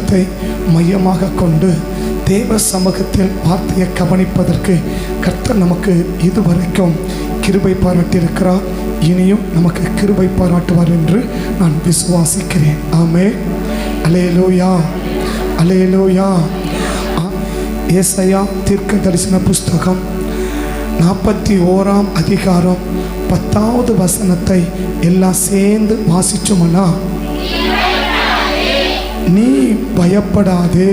வசனத்தை மையமாக கொண்டு தேவ சமூகத்தில் வார்த்தையை கவனிப்பதற்கு கர்த்தர் நமக்கு இதுவரைக்கும் கிருபை பாராட்டியிருக்கிறார். இனியும் நமக்கு கிருபை பாராட்டுவார் என்று நான் விசுவாசிக்கிறேன். ஆமென். அல்லேலூயா, அல்லேலூயா. ஏசாயா தீர்க்க தரிசன புஸ்தகம் 41ஆம் அதிகாரம் 10வது வசனத்தை எல்லாம் சேர்ந்து வாசிச்சோம்னா, நீ பயப்படாதே,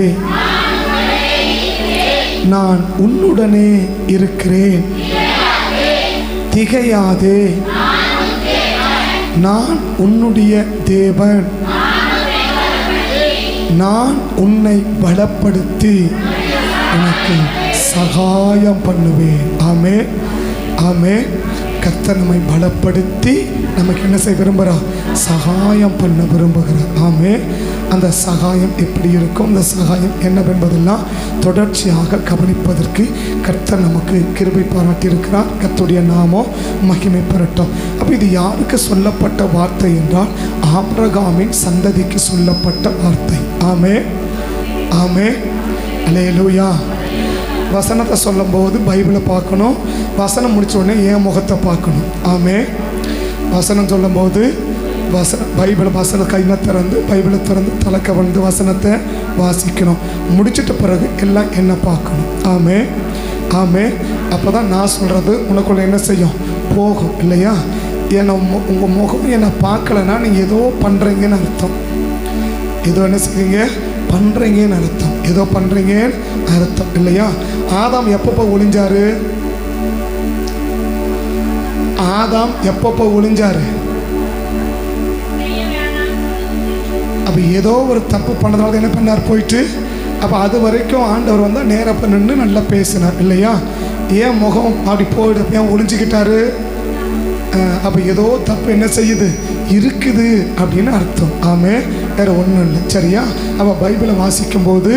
நான் உன்னுடனே இருக்கிறேன், திகையாதே, நான் உன்னுடைய தேவன், நான் உன்னை பலப்படுத்தி உனக்கு சகாயம் பண்ணுவேன். ஆமென், ஆமென். கர்த்தர் நம்மை பலப்படுத்தி நமக்கு என்ன செய்ய விரும்புகிறார்? சகாயம் பண்ண விரும்புகிறார். ஆமென். அந்த சகாயம் எப்படி இருக்கும், அந்த சகாயம் என்னவென்பதெல்லாம் தொடர்ச்சியாக கவனிப்பதற்கு கர்த்தர் நமக்கு கிருபை பாராட்டியிருக்கிறார். கர்த்தருடைய நாமம் மகிமை பெறட்டும். அப்போ இது யாருக்கு சொல்லப்பட்ட வார்த்தை என்றால் ஆபிரகாமின் சந்ததிக்கு சொல்லப்பட்ட வார்த்தை. ஆமென், ஆமென். அல்லேலூயா. வசனத்தை சொல்லும்போது பைபிளை பார்க்கணும், வசனம் முடிச்ச உடனே என் முகத்தை பார்க்கணும். ஆமென். வசனம் சொல்லும்போது பைபிளை வசனம் கையில் திறந்து பைபிளை திறந்து தலைக்க வந்து வசனத்தை வாசிக்கணும். முடிச்சிட்ட பிறகு எல்லாம் என்ன பார்க்கணும். ஆமென், ஆமென். அப்போ தான் நான் சொல்கிறது உனக்குள்ள என்ன செய்யும்? போகும் இல்லையா? என்னை உங்கள் முகம் என்னை பார்க்கலன்னா நீங்கள் ஏதோ பண்ணுறீங்கன்னு அர்த்தம். ஏதோ என்ன செய்வீங்க? பண்ணுறீங்கன்னு அர்த்தம். ஏதோ பண்ணுறீங்கன்னு அர்த்தம் இல்லையா? ஆதாம் எப்பப்போ ஒளிஞ்சாரு? ஆதாம் எப்பப்போ ஒளிஞ்சாரு? அப்போ ஏதோ ஒரு தப்பு பண்ணதால என்ன பண்ணார்? போயிட்டு அப்போ அது வரைக்கும் ஆண்டவர் வந்தால் நேரப்போ நின்று நல்லா பேசினார் இல்லையா? ஏன் முகம் அப்படி போயிட்டு ஏன் ஒளிஞ்சிக்கிட்டாரு? அப்போ ஏதோ தப்பு என்ன செய்யுது? இருக்குது அப்படின்னு அர்த்தம். ஆமென். வேறு ஒன்றும் இல்லை. சரியா? அப்போ பைபிளை வாசிக்கும்போது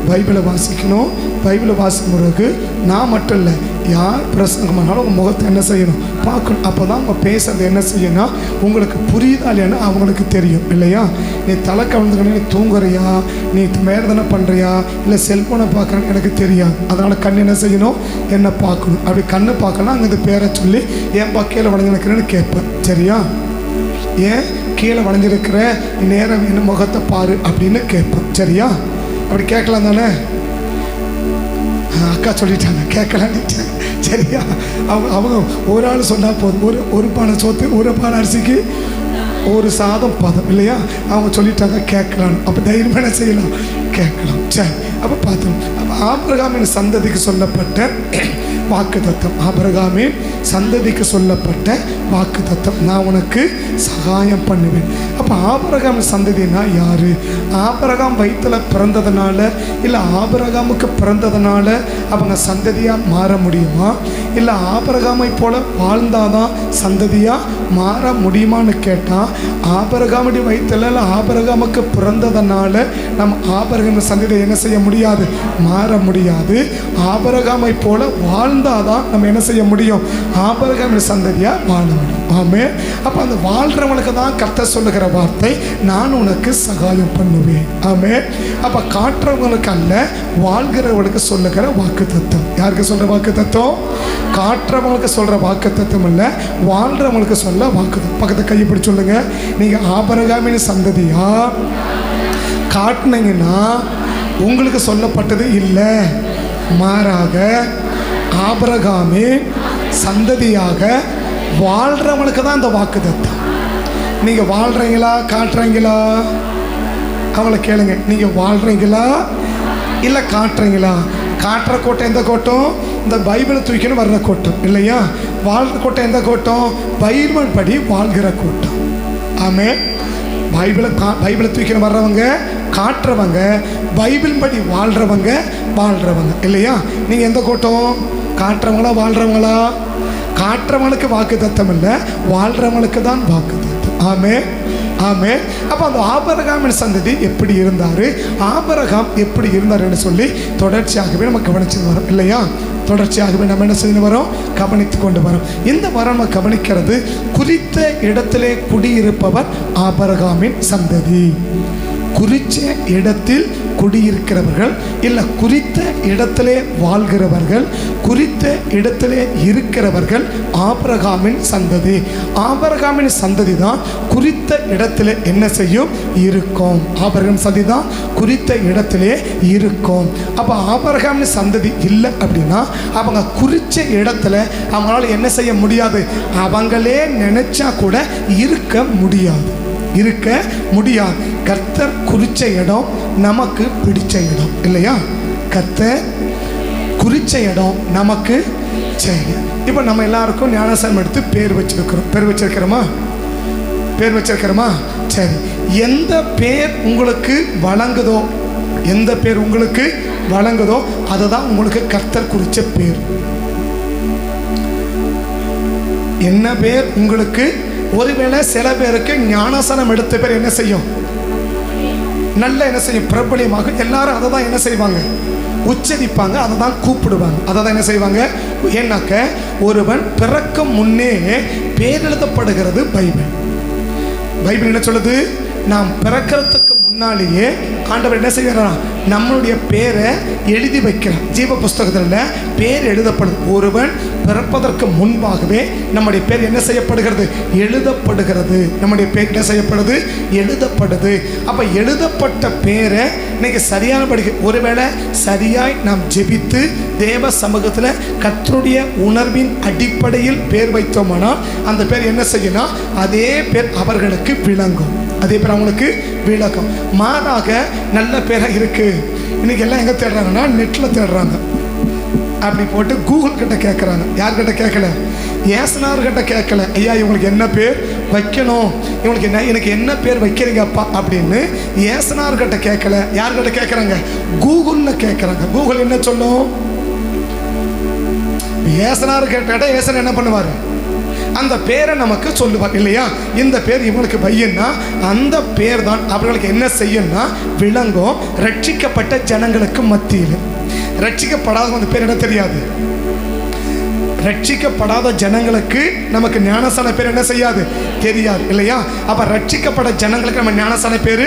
பைபிளை வாசிக்கணும். பைபிளை வாசிக்கும் பிறகு நான் மட்டும் இல்லை, யார் பிரசங்கம் பண்ணாலும் உங்கள் முகத்தை என்ன செய்யணும்? பார்க்கணும். அப்போ தான் அவங்க பேசுறது என்ன செய்யணும்? உங்களுக்கு புரியுதா இல்லையான்னு அவங்களுக்கு தெரியும் இல்லையா? நீ தலை கவிழ்ந்துக்கணும், நீ தூங்குறியா, நீ வேறு பண்ணுறியா, இல்லை செல்ஃபோனை பார்க்குறேன்னு எனக்கு தெரியாது. அதனால் கண் என்ன செய்யணும்? என்ன பார்க்கணும். அப்படி கண்ணு பார்க்கலாம் அங்கே இந்த பேரை சொல்லி ஏன்பா கீழே வளைஞ்சிருக்கிறேன்னு கேட்பேன். சரியா? ஏன் கீழே வளைஞ்சிருக்கிற நேரம் என்ன முகத்தை பாரு அப்படின்னு கேட்பேன். சரியா? அப்படி கேட்கலாம் தானே? அக்கா சொல்லிட்டாங்க கேட்கலான்னு. சரியா? அவங்க ஒரு ஆள் சொன்னால் போதும். ஒரு பானை சோத்து ஒரு பானை அரிசிக்கு ஒரு சாதம் பதம் இல்லையா? அவங்க சொல்லிட்டாங்க கேட்கலான்னு. அப்போ தைரியமாக என்ன செய்யலாம்? கேட்கலாம். சரி, அப்போ பார்த்தோம். அப்போ ஆபிரகாமின் சந்ததிக்கு சொல்லப்பட்ட வாக்கு தத்தம், ஆபிரகாமின் சந்ததிக்கு சொல்லப்பட்ட வாக்கு தத்தம், நான் உனக்கு சகாயம் பண்ணுவேன். அப்போ ஆபிரகாமின் சந்ததினா யாரு? ஆபிரகாம் வயிற்றில் பிறந்ததுனால இல்லை ஆபிரகாமுக்கு பிறந்ததுனால அவங்க சந்ததியாக மாற முடியுமா? இல்லை ஆபிரகாமை போல வாழ்ந்தாதான் சந்ததியாக மாற முடியுமான்னு கேட்டால் ஆபிரகாமுடைய வயிற்றில் இல்லை ஆபிரகாமுக்கு பிறந்ததுனால நம்ம ஆபிரகாம் சந்ததியை என்ன செய்ய முடியாது? மாற முடியாது. ஆபிரகாமை போல வாழ்ந்தாதான் நம்ம என்ன செய்ய முடியும்? ஆபிரகாமின் சந்ததியாக வாழ முடியும். ஆமென். அப்போ அந்த வாழ்கிறவனுக்கு தான் கர்த்தர் சொல்லுகிற வார்த்தை, நான் உனக்கு சகாயம் பண்ணுவேன். ஆமென். அப்போ காட்டுறவங்களுக்கு அல்ல, வாழ்கிறவங்களுக்கு சொல்லுகிற வாக்கு தத்துவம். யாருக்கு சொல்கிற வாக்கு தத்துவம்? காட்டுறவங்களுக்கு சொல்கிற வாக்கு தத்துவம் இல்லை, வாழ்கிறவங்களுக்கு சொல்ல வாக்கு தத்துவம். பக்கத்தை கைப்பிடி சொல்லுங்க, நீங்கள் ஆபிரகாமின் சந்ததியா காட்டினீங்கன்னா உங்களுக்கு சொல்லப்பட்டது இல்லை, மாறாக ஆபிரகாமின் சந்ததியாக வாழ்கிறவங்களுக்கு தான் இந்த வாக்கு தத்தம். நீங்கள் வாழ்கிறீங்களா காட்டுறீங்களா? அவங்கள கேளுங்க, நீங்கள் வாழ்கிறீங்களா இல்லை காட்டுறீங்களா? காட்டுற கூட்டம் எந்த கூட்டம்? இந்த பைபிளை தூக்கின்னு வர்ற கூட்டம் இல்லையா? வாழ்கிற கூட்டம் எந்த கூட்டம்? பைபிள் படி வாழ்கிற கூட்டம். ஆமென். பைபிளை தூக்கின்னு வர்றவங்க காட்டுறவங்க, பைபிள் படி வாழ்கிறவங்க இல்லையா? நீங்கள் எந்த கூட்டம்? காட்டுறவங்களா வாழ்கிறவங்களா? காட்டுறவங்களுக்கு வாக்கு தத்தம் இல்லை, வாழ்கிறவங்களுக்கு தான் வாக்கு தத்தம். ஆமென், ஆமென். அப்போ அந்த ஆபிரகாமின் சந்ததி எப்படி இருந்தார், ஆபிரகாம் எப்படி இருந்தார்னு சொல்லி தொடர்ச்சியாகவே நம்ம கவனிச்சு வரோம் இல்லையா? தொடர்ச்சியாகவே நம்ம என்ன செய்து வரோம்? கவனித்து கொண்டு வரோம். இந்த வாரம் நம்ம கவனிக்கிறது, குறித்த இடத்திலே குடியிருப்பவர் ஆபிரகாமின் சந்ததி. குறித்த இடத்தில் குடியிருக்கிறவர்கள், இல்லை குறித்த இடத்திலே வாழ்கிறவர்கள், குறித்த இடத்திலே இருக்கிறவர்கள் ஆபிரகாமின் சந்ததி. ஆபிரகாமின் சந்ததி தான் குறித்த இடத்திலே என்ன செய்யும்? இருக்கும். ஆபிரகாம் சந்ததி தான் குறித்த இடத்திலே இருக்கும். அப்போ ஆபிரகாமின் சந்ததி இல்லை அப்படின்னா அவங்க குறித்த இடத்துல அவங்களால என்ன செய்ய முடியாது? அவங்களே நினைச்சா கூட இருக்க முடியாது, இருக்க முடியாது. கர்த்தர் குறிச்ச இடம் நமக்கு பிடிச்ச இடம் இல்லையா? கர்த்தர் குறிச்ச இடம் நமக்கு சரி. இப்போ நம்ம எல்லாருக்கும் ஞானஸ்நானம் எடுத்து பேர் வச்சிருக்கிறோம். பேர் வச்சிருக்கிறோமா? பேர் வச்சிருக்கிறோமா? சரி. எந்த பேர் உங்களுக்கு வழங்குதோ, எந்த பேர் உங்களுக்கு வழங்குதோ அதுதான் உங்களுக்கு கர்த்தர் குறிச்ச பேர். என்ன பேர் உங்களுக்கு? ஒருவேளை சில பேருக்கு ஞானஸ்நானம் எடுத்த பேர் என்ன செய்யும்? நல்ல என்ன செய்யும்? பிரபலியமாக எல்லாரும் அதை தான் என்ன செய்வாங்க? உச்சரிப்பாங்க, அதை தான் கூப்பிடுவாங்க, அதை தான் என்ன செய்வாங்க? ஏன்னாக்க ஒருவன் பிறக்கும் முன்னே பேர் எழுதப்படுகிறது பைபிள். பைபிள் என்ன சொல்லுது? நாம் பிறக்கிறதுக்கு முன்னாலேயே ஆண்டவர் என்ன செய்கிறார்? நம்மளுடைய பேரை எழுதி வைக்கிறார். ஜீவ புஸ்தகத்தில் பேர் எழுதப்படுது. ஒருவன் பிறப்பதற்கு முன்பாகவே நம்முடைய பேர் என்ன செய்யப்படுகிறது? எழுதப்படுகிறது. நம்முடைய பேர் என்ன செய்யப்படுது? எழுதப்படுது. அப்போ எழுதப்பட்ட பேரை இன்னைக்கு சரியானபடி ஒருவேளை சரியாய் நாம் ஜெபித்து தேவ சமூகத்தில் கர்த்தருடைய உணர்வின் அடிப்படையில் பேர் வைத்தோமானால் அந்த பேர் என்ன செய்யணும்? அதே பேர் அவர்களுக்கு விளங்கும், அதே பேர் அவங்களுக்கு விளக்கம். மாறாக நல்ல பேராக இருக்கு. இன்னைக்கு எல்லாம் எங்கே தேடுறாங்கன்னா நெட்டில் தேடுறாங்க. அப்படி போட்டு கூகுள் கிட்ட கேட்குறாங்க. யார்கிட்ட கேட்கல? ஏசனார்கிட்ட கேட்கல. ஐயா இவங்களுக்கு என்ன பேர் வைக்கணும், இவங்களுக்கு என்ன, எனக்கு என்ன பேர் வைக்கிறீங்கப்பா அப்படின்னு ஏசனார்கிட்ட கேட்கல. யார்கிட்ட கேட்குறாங்க? கூகுளில் கேட்குறாங்க. கூகுள் என்ன சொல்லும்? ஏசனார் கேட்டால் ஏசனர் என்ன பண்ணுவார்? அந்த பேரை நமக்கு சொல்லுவார் இல்லையா? இந்த பேர் இவங்களுக்கு வையன்னா அந்த பேர் தான் அவர்களுக்கு என்ன செய்யும்னா விளங்கும். ரட்சிக்கப்பட்ட ஜனங்களுக்கு மத்தியில். ரட்சிக்கப்படாத அந்த பேர் என்ன தெரியாது? ரட்சிக்கப்படாத ஜனங்களுக்கு நமக்கு ஞானஸ்நான பேர் என்ன செய்யாது? தெரியாது இல்லையா? அப்ப ரட்சிக்கப்பட்ட ஜனங்களுக்கு நம்ம ஞானஸ்நான பேர்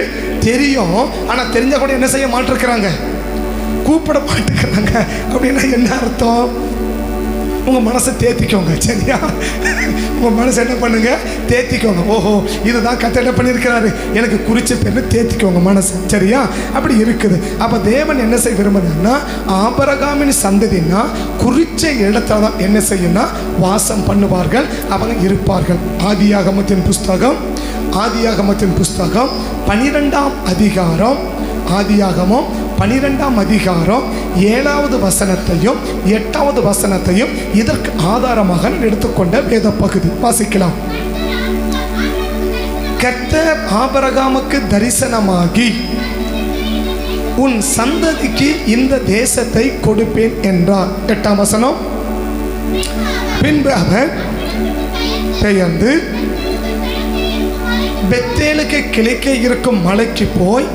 தெரியும். ஆனா தெரிஞ்ச கூட என்ன செய்ய மாட்டிருக்கிறாங்க? கூப்பிட மாட்டேங்கிறாங்க. அப்படின்னா என்ன அர்த்தம்? உங்கள் மனசை தேத்திக்கோங்க, சரியா? உங்கள் மனசை என்ன பண்ணுங்க? தேத்திக்கோங்க. ஓஹோ இதுதான் கர்த்தர் என்ன பண்ணியிருக்கிறாரு, எனக்கு குறிச்ச பேர்னு தேத்திக்கோங்க மனசை, சரியா? அப்படி இருக்குது. அப்போ தேவன் என்ன செய்ய விரும்புனா ஆபிரகாமின் சந்ததினா குறிச்ச இடத்துல தான் என்ன செய்யணும்னா வாசம் பண்ணுவார்கள், அவங்க இருப்பார்கள். ஆதியாகமத்தின் புஸ்தகம் 12ஆம் அதிகாரம், ஆதியாகமம் 12ஆம் அதிகாரம் 7வது வசனத்தையும் 8வது வசனத்தையும் இதற்கு ஆதாரமாக எடுத்துக்கொண்ட வேத பகுதி வாசிக்கலாம். கர்த்தர் ஆபிரகாமுக்கு தரிசனமாகி உன் சந்ததிக்கு இந்த தேசத்தை கொடுப்பேன் என்றார். 8ஆம் வசனம். பின்பு அவர் பெயர்ந்து பெத்தேலுக்கு கிழக்கே இருக்கும் மலைக்கு போய்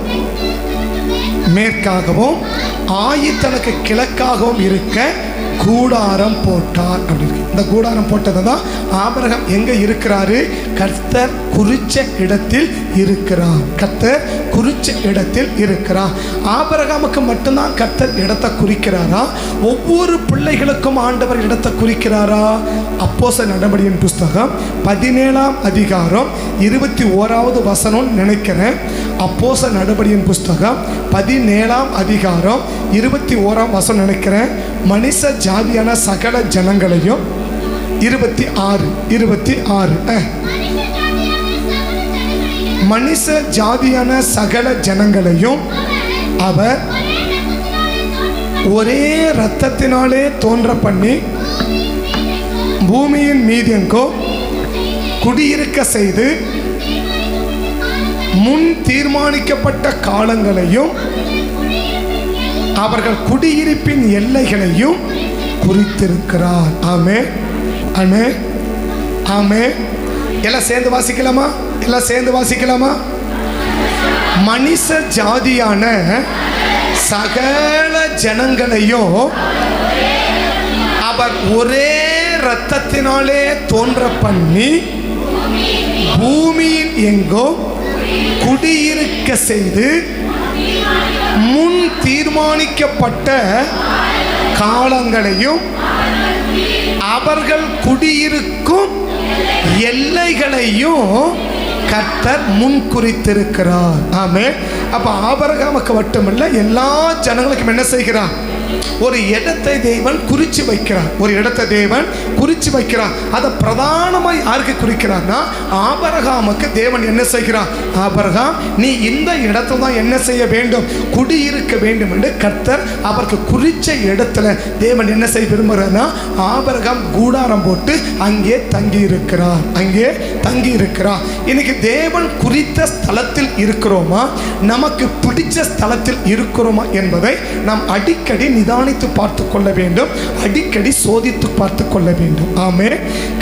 மேற்காகவும் ஆயித்தனுக்கு கிழக்காகவும் இருக்க கூடாரம் போட்டார். அப்படி இருக்கு. இந்த கூடாரம் போட்டதை தான் ஆபிரகாம் எங்க இருக்கிறாரு? கர்த்தர் குறிச்ச இடத்தில் இருக்கிறார். கர்த்தர் குறிச்ச இடத்தில் இருக்கிறார். ஆபிரகாமுக்கு மட்டும்தான் கர்த்தர் இடத்தை குறிக்கிறாரா? ஒவ்வொரு பிள்ளைகளுக்கும் ஆண்டவர் இடத்தை குறிக்கிறாரா? அப்போஸ்தலர் நடபடியின் புஸ்தகம் 17ஆம் அதிகாரம் 21வது வசனம் நினைக்கிறேன். அப்போஸ்தலர் நடபடியின் புஸ்தகம் 17ஆம் அதிகாரம் 21ஆம் வசனம் நினைக்கிறேன். மனுஷ ஜாதியான சகல ஜனங்களையும் 26 மனுஷ ஜாதியான சகல ஜனங்களையும் அவர் ஒரே இரத்தத்தினாலே தோன்ற பண்ணி பூமியின் மீதெங்கோ குடியிருக்க செய்து முன் தீர்மானிக்கப்பட்ட காலங்களையும் அவர்கள் குடியிருப்பின் எல்லைகளையும் குறித்திருக்கிறார். ஆமென், ஆமென், ஆமென். எல்லாம் சேர்ந்து வாசிக்கலாமா? எல்லாம் சேர்ந்து வாசிக்கலாமா? மனுஷ ஜாதியான சகல ஜனங்களையும் அவர் ஒரே இரத்தத்தினாலே தோன்ற பண்ணி பூமியில் எங்கோ குடியிருக்க செய்து முன் தீர்மானிக்கப்பட்ட காலங்களையும் அவர்கள் குடியிருக்கும் எல்லைகளையும் கர்த்தர் முன் குறித்திருக்கிறார். ஆமென். அப்ப ஆபிரகாமுக்கு மட்டுமல்ல, எல்லா ஜனங்களுக்கும் என்ன செய்கிறார்? ஒரு இடத்தை தேவன் குறிச்சு வைக்கிறார். ஒரு இடத்தை தேவன் குறிச்சு வைக்கிறார். அதை பிரதானமாய் யாருக்கு குறிக்கிறார்னா, ஆபிரகாமுக்கு தேவன் என்ன செய்கிறார்? ஆபிரகாம், நீ இந்த இடத்துல தான் என்ன செய்ய வேண்டும்? குடியிருக்க வேண்டும் என்று கர்த்தர் அவருக்கு குறிச்ச இடத்துல தேவன் என்ன செய்ய விரும்புகிறார்னா, ஆபிரகாம் கூடாரம் போட்டு அங்கே தங்கி இருக்கிறார். அங்கே தங்கி இருக்கிறார். இன்னைக்கு தேவன் குறித்த ஸ்தலத்தில் இருக்கிறோமா, நமக்கு பிடிச்ச ஸ்தலத்தில் இருக்கிறோமா என்பதை நாம் அடிக்கடி நிதானித்து பார்த்து கொள்ள வேண்டும். அடிக்கடி சோதித்து பார்த்து கொள்ள வேண்டும். ஆமே.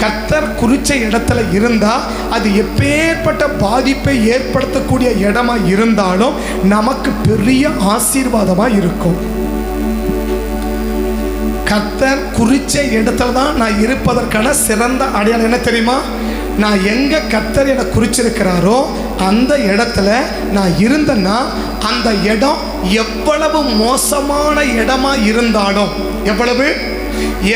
கர்த்தர் குறிச்ச இடத்துல இருந்தா அது எப்பேற்பட்ட பாதிப்பை ஏற்படுத்தக்கூடிய இடமா இருந்தாலும் நமக்கு பெரிய ஆசீர்வாதமா இருக்கும். கர்த்தர் குறிச்ச இடத்துல தான் நான் இருப்பதற்கான சிறந்த அடையாளம் என்ன தெரியுமா? நான் எங்க கர்த்தர் என்னை குறிச்சிருக்கிறாரோ அந்த இடத்துல நான் இருந்தேன்னா அந்த இடம் எவ்வளவு மோசமான இடமா இருந்தாலும்,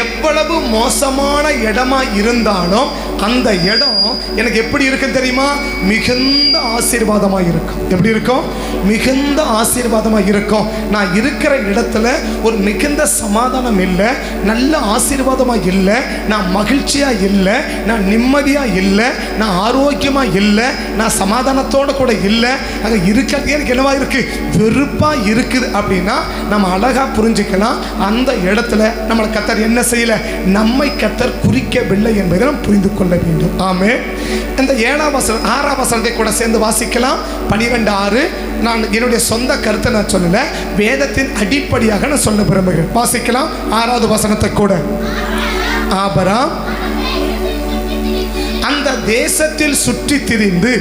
எவ்வளவு மோசமான இடமா இருந்தாலும் அந்த இடம் எனக்கு எப்படி இருக்குன்னு தெரியுமா? மிகுந்த ஆசீர்வாதமாக இருக்கும். எப்படி இருக்கும்? மிகுந்த ஆசீர்வாதமாக இருக்கும். நான் இருக்கிற இடத்துல ஒரு மிகுந்த சமாதானம் இல்லை, நல்ல ஆசீர்வாதமாக இல்லை, நான் மகிழ்ச்சியாக இல்லை, நான் நிம்மதியாக இல்லை, நான் ஆரோக்கியமாக இல்லை, நான் சமாதானத்தோடு கூட இல்லை. அங்கே இருக்கிறதே எனக்கு என்னவா இருக்கு? வெறுப்பாக இருக்குது. அப்படின்னா நம்ம அழகாக புரிஞ்சுக்கலாம், அந்த இடத்துல நம்மளை கர்த்தர் என்ன செய்யல? நம்மை கர்த்தர் குறிக்கவில்லை என்பதை நாம் புரிந்து கொள்ள வேண்டும். ஆமே. இந்த 7ஆம் வசனம் 6ஆம் வசனத்தை கூட சேர்ந்து வாசிக்கலாம். 12:6. நான் என்னுடைய சொந்த கருத்தை நான் சொல்லல, வேதத்தின் அடிப்படையாக நான் சொல்ல விரும்புகிறேன். வாசிக்கலாம் 6வது வசனத்தை கூட. ஆபிரகாம் அந்த தேசத்தில் சுற்றி திரிந்து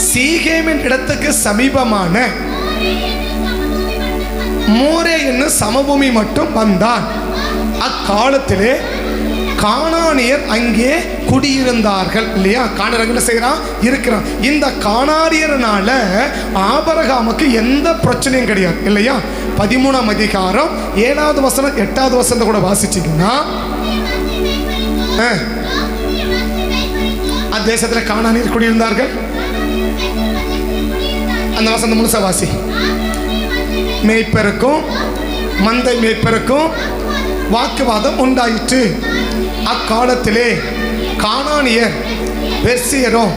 சீகேமின் இடத்துக்கு சமீபமான மோரே என்னும் சமபூமி மட்டும் வந்தான். அக்காலத்திலே கானானியர் அங்கே குடியிருந்தார்கள். இல்லையா? கானானியர் என்ன செய்யறான்? இருக்கிறான். இந்த கானானியர்னால ஆபிரகாமுக்கு எந்த பிரச்சனையும் கிடையாது. இல்லையா? 13ஆம் அதிகாரம் 7வது வசனம் 8வது வசனத்தை கூட வாசிச்சீங்கன்னா, அத்தேசத்தில் கானானியர் குடியிருந்தார்கள். அந்த வசனம் முழுசா வாசி. மேய்ப்பருக்கும் மந்தை மேய்ப்பருக்கும் வாக்குவாதம் உண்டாயிற்று. அக்காலத்திலே கானானியர் பெர்சியரும்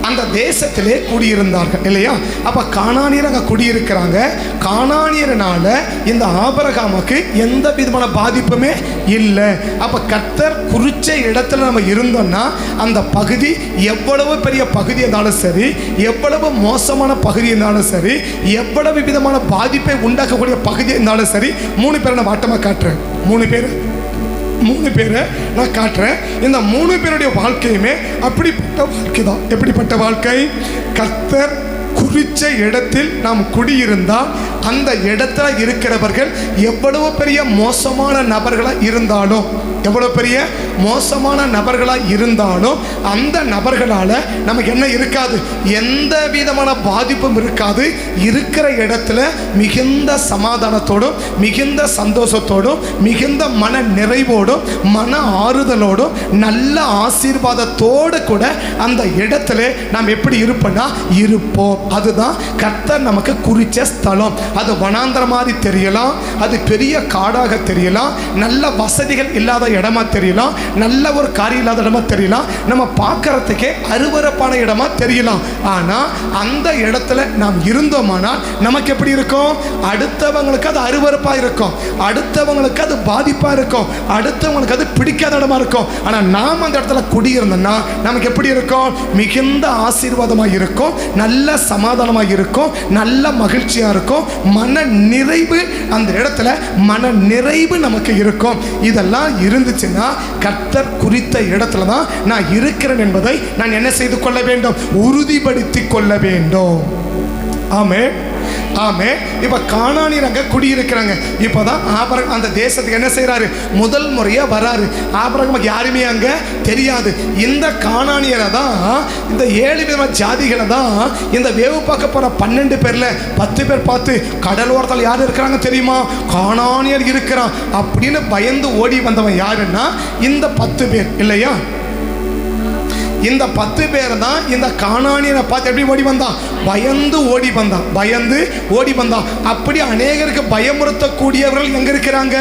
அந்த தேசத்திலே குடியிருந்தார்கள். இல்லையா? அப்ப கானானியர் அங்க குடியிருக்கிறாங்க. கானானியர்னால இந்த ஆபிரகாமுக்கு எந்த விதமான பாதிப்புமே இல்லை. அப்ப கர்த்தர் குறிச்ச இடத்துல நம்ம இருந்தோம்னா அந்த பகுதி எவ்வளவு பெரிய பகுதி இருந்தாலும் சரி, எவ்வளவு மோசமான பகுதி இருந்தாலும் சரி, எவ்வளவு விதமான பாதிப்பை உண்டாக்கக்கூடிய பகுதி இருந்தாலும் சரி, 3 பேரை நான் வாட்டமா காட்டுறேன். 3 பேரை நான் காட்டுறேன். இந்த 3 பேருடைய வாழ்க்கையுமே அப்படிப்பட்ட வாழ்க்கை தான். எப்படிப்பட்ட வாழ்க்கை? கர்த்தர் குறிச்ச இடத்தில் நாம் குடியிருந்தால் அந்த இடத்துல இருக்கிறவர்கள் எவ்வளவு பெரிய மோசமான நபர்களாக இருந்தாலும், எவ்வளவு பெரிய மோசமான நபர்களாக இருந்தாலும் அந்த நபர்களால் நமக்கு என்ன இருக்காது? எந்த விதமான பாதிப்பும் இருக்காது. இருக்கிற இடத்துல மிகுந்த சமாதானத்தோடும் மிகுந்த சந்தோஷத்தோடும் மிகுந்த மன நிறைவோடும் மன ஆறுதலோடும் நல்ல ஆசீர்வாதத்தோடு கூட அந்த இடத்துல நாம் எப்படி இருப்போம்னா இருப்போம். அதுதான் கர்த்தர் நமக்கு குறிச்ச ஸ்தலம். அது வனாந்தர மாதிரி தெரியலாம், அது பெரிய காடாக தெரியலாம், நல்ல வசதிகள் இல்லாத இடமா தெரியலாம், நல்ல ஒரு காரியம் இல்லாத இடமா தெரியலாம், நம்ம பார்க்கறதுக்கே அருவருப்பான இடமா தெரியலாம். ஆனா அந்த இடத்துல நாம் இருந்தோமானால் நமக்கு எப்படி இருக்கும்? அடுத்தவங்களுக்கு அது அருவருப்பா இருக்கும், அடுத்தவங்களுக்கு அது பாதிப்பா இருக்கும், அடுத்தவங்களுக்கு அது பிடிக்காத இடமா இருக்கும். ஆனா நாம் அந்த இடத்துல குடியிருந்தோம்னா நமக்கு எப்படி இருக்கும்? மிகுந்த ஆசீர்வாதமா இருக்கும், நல்ல சமாதானமா இருக்கும், நல்ல மகிழ்ச்சியா இருக்கும், மன நிறைவு. அந்த இடத்துல மன நிறைவு நமக்கு இருக்கும். இதெல்லாம் இருந்துச்சுன்னா கர்த்தர் குறித்த இடத்துல தான் நான் இருக்கிறேன் என்பதை நான் என்ன செய்து கொள்ள வேண்டும்? உறுதிப்படுத்திக் கொள்ள வேண்டும். ஆமென். ஆமே. இப்ப கானானியர் அங்க குடியிருக்கிறாங்க. இப்பதான் ஆபிரகாம் அந்த தேசத்துக்கு என்ன செய்யறாரு, முதல் முறையா வராரு. ஆபிரகாமுக்கு யாருமே அங்க தெரியாது. இந்த கானானியரை தான், இந்த 7 விதமான ஜாதிகளை தான் இந்த வேவு பார்க்க போற 12 பேர்ல 10 பேர் பார்த்து கடலோரத்தில் யார் இருக்கிறாங்க தெரியுமா, கானானியர் இருக்கிறான் அப்படின்னு பயந்து ஓடி வந்தவன் யாருன்னா இந்த 10 பேர் இல்லையா. இந்த 10 பேர் தான் இந்த கானானியரை பார்த்து எப்படி ஓடி வந்தான், பயந்து ஓடி வந்தான், பயந்து ஓடி வந்தான். அப்படி அநேகருக்கு பயமுறுத்தக்கூடியவர்கள் எங்க இருக்கிறாங்க,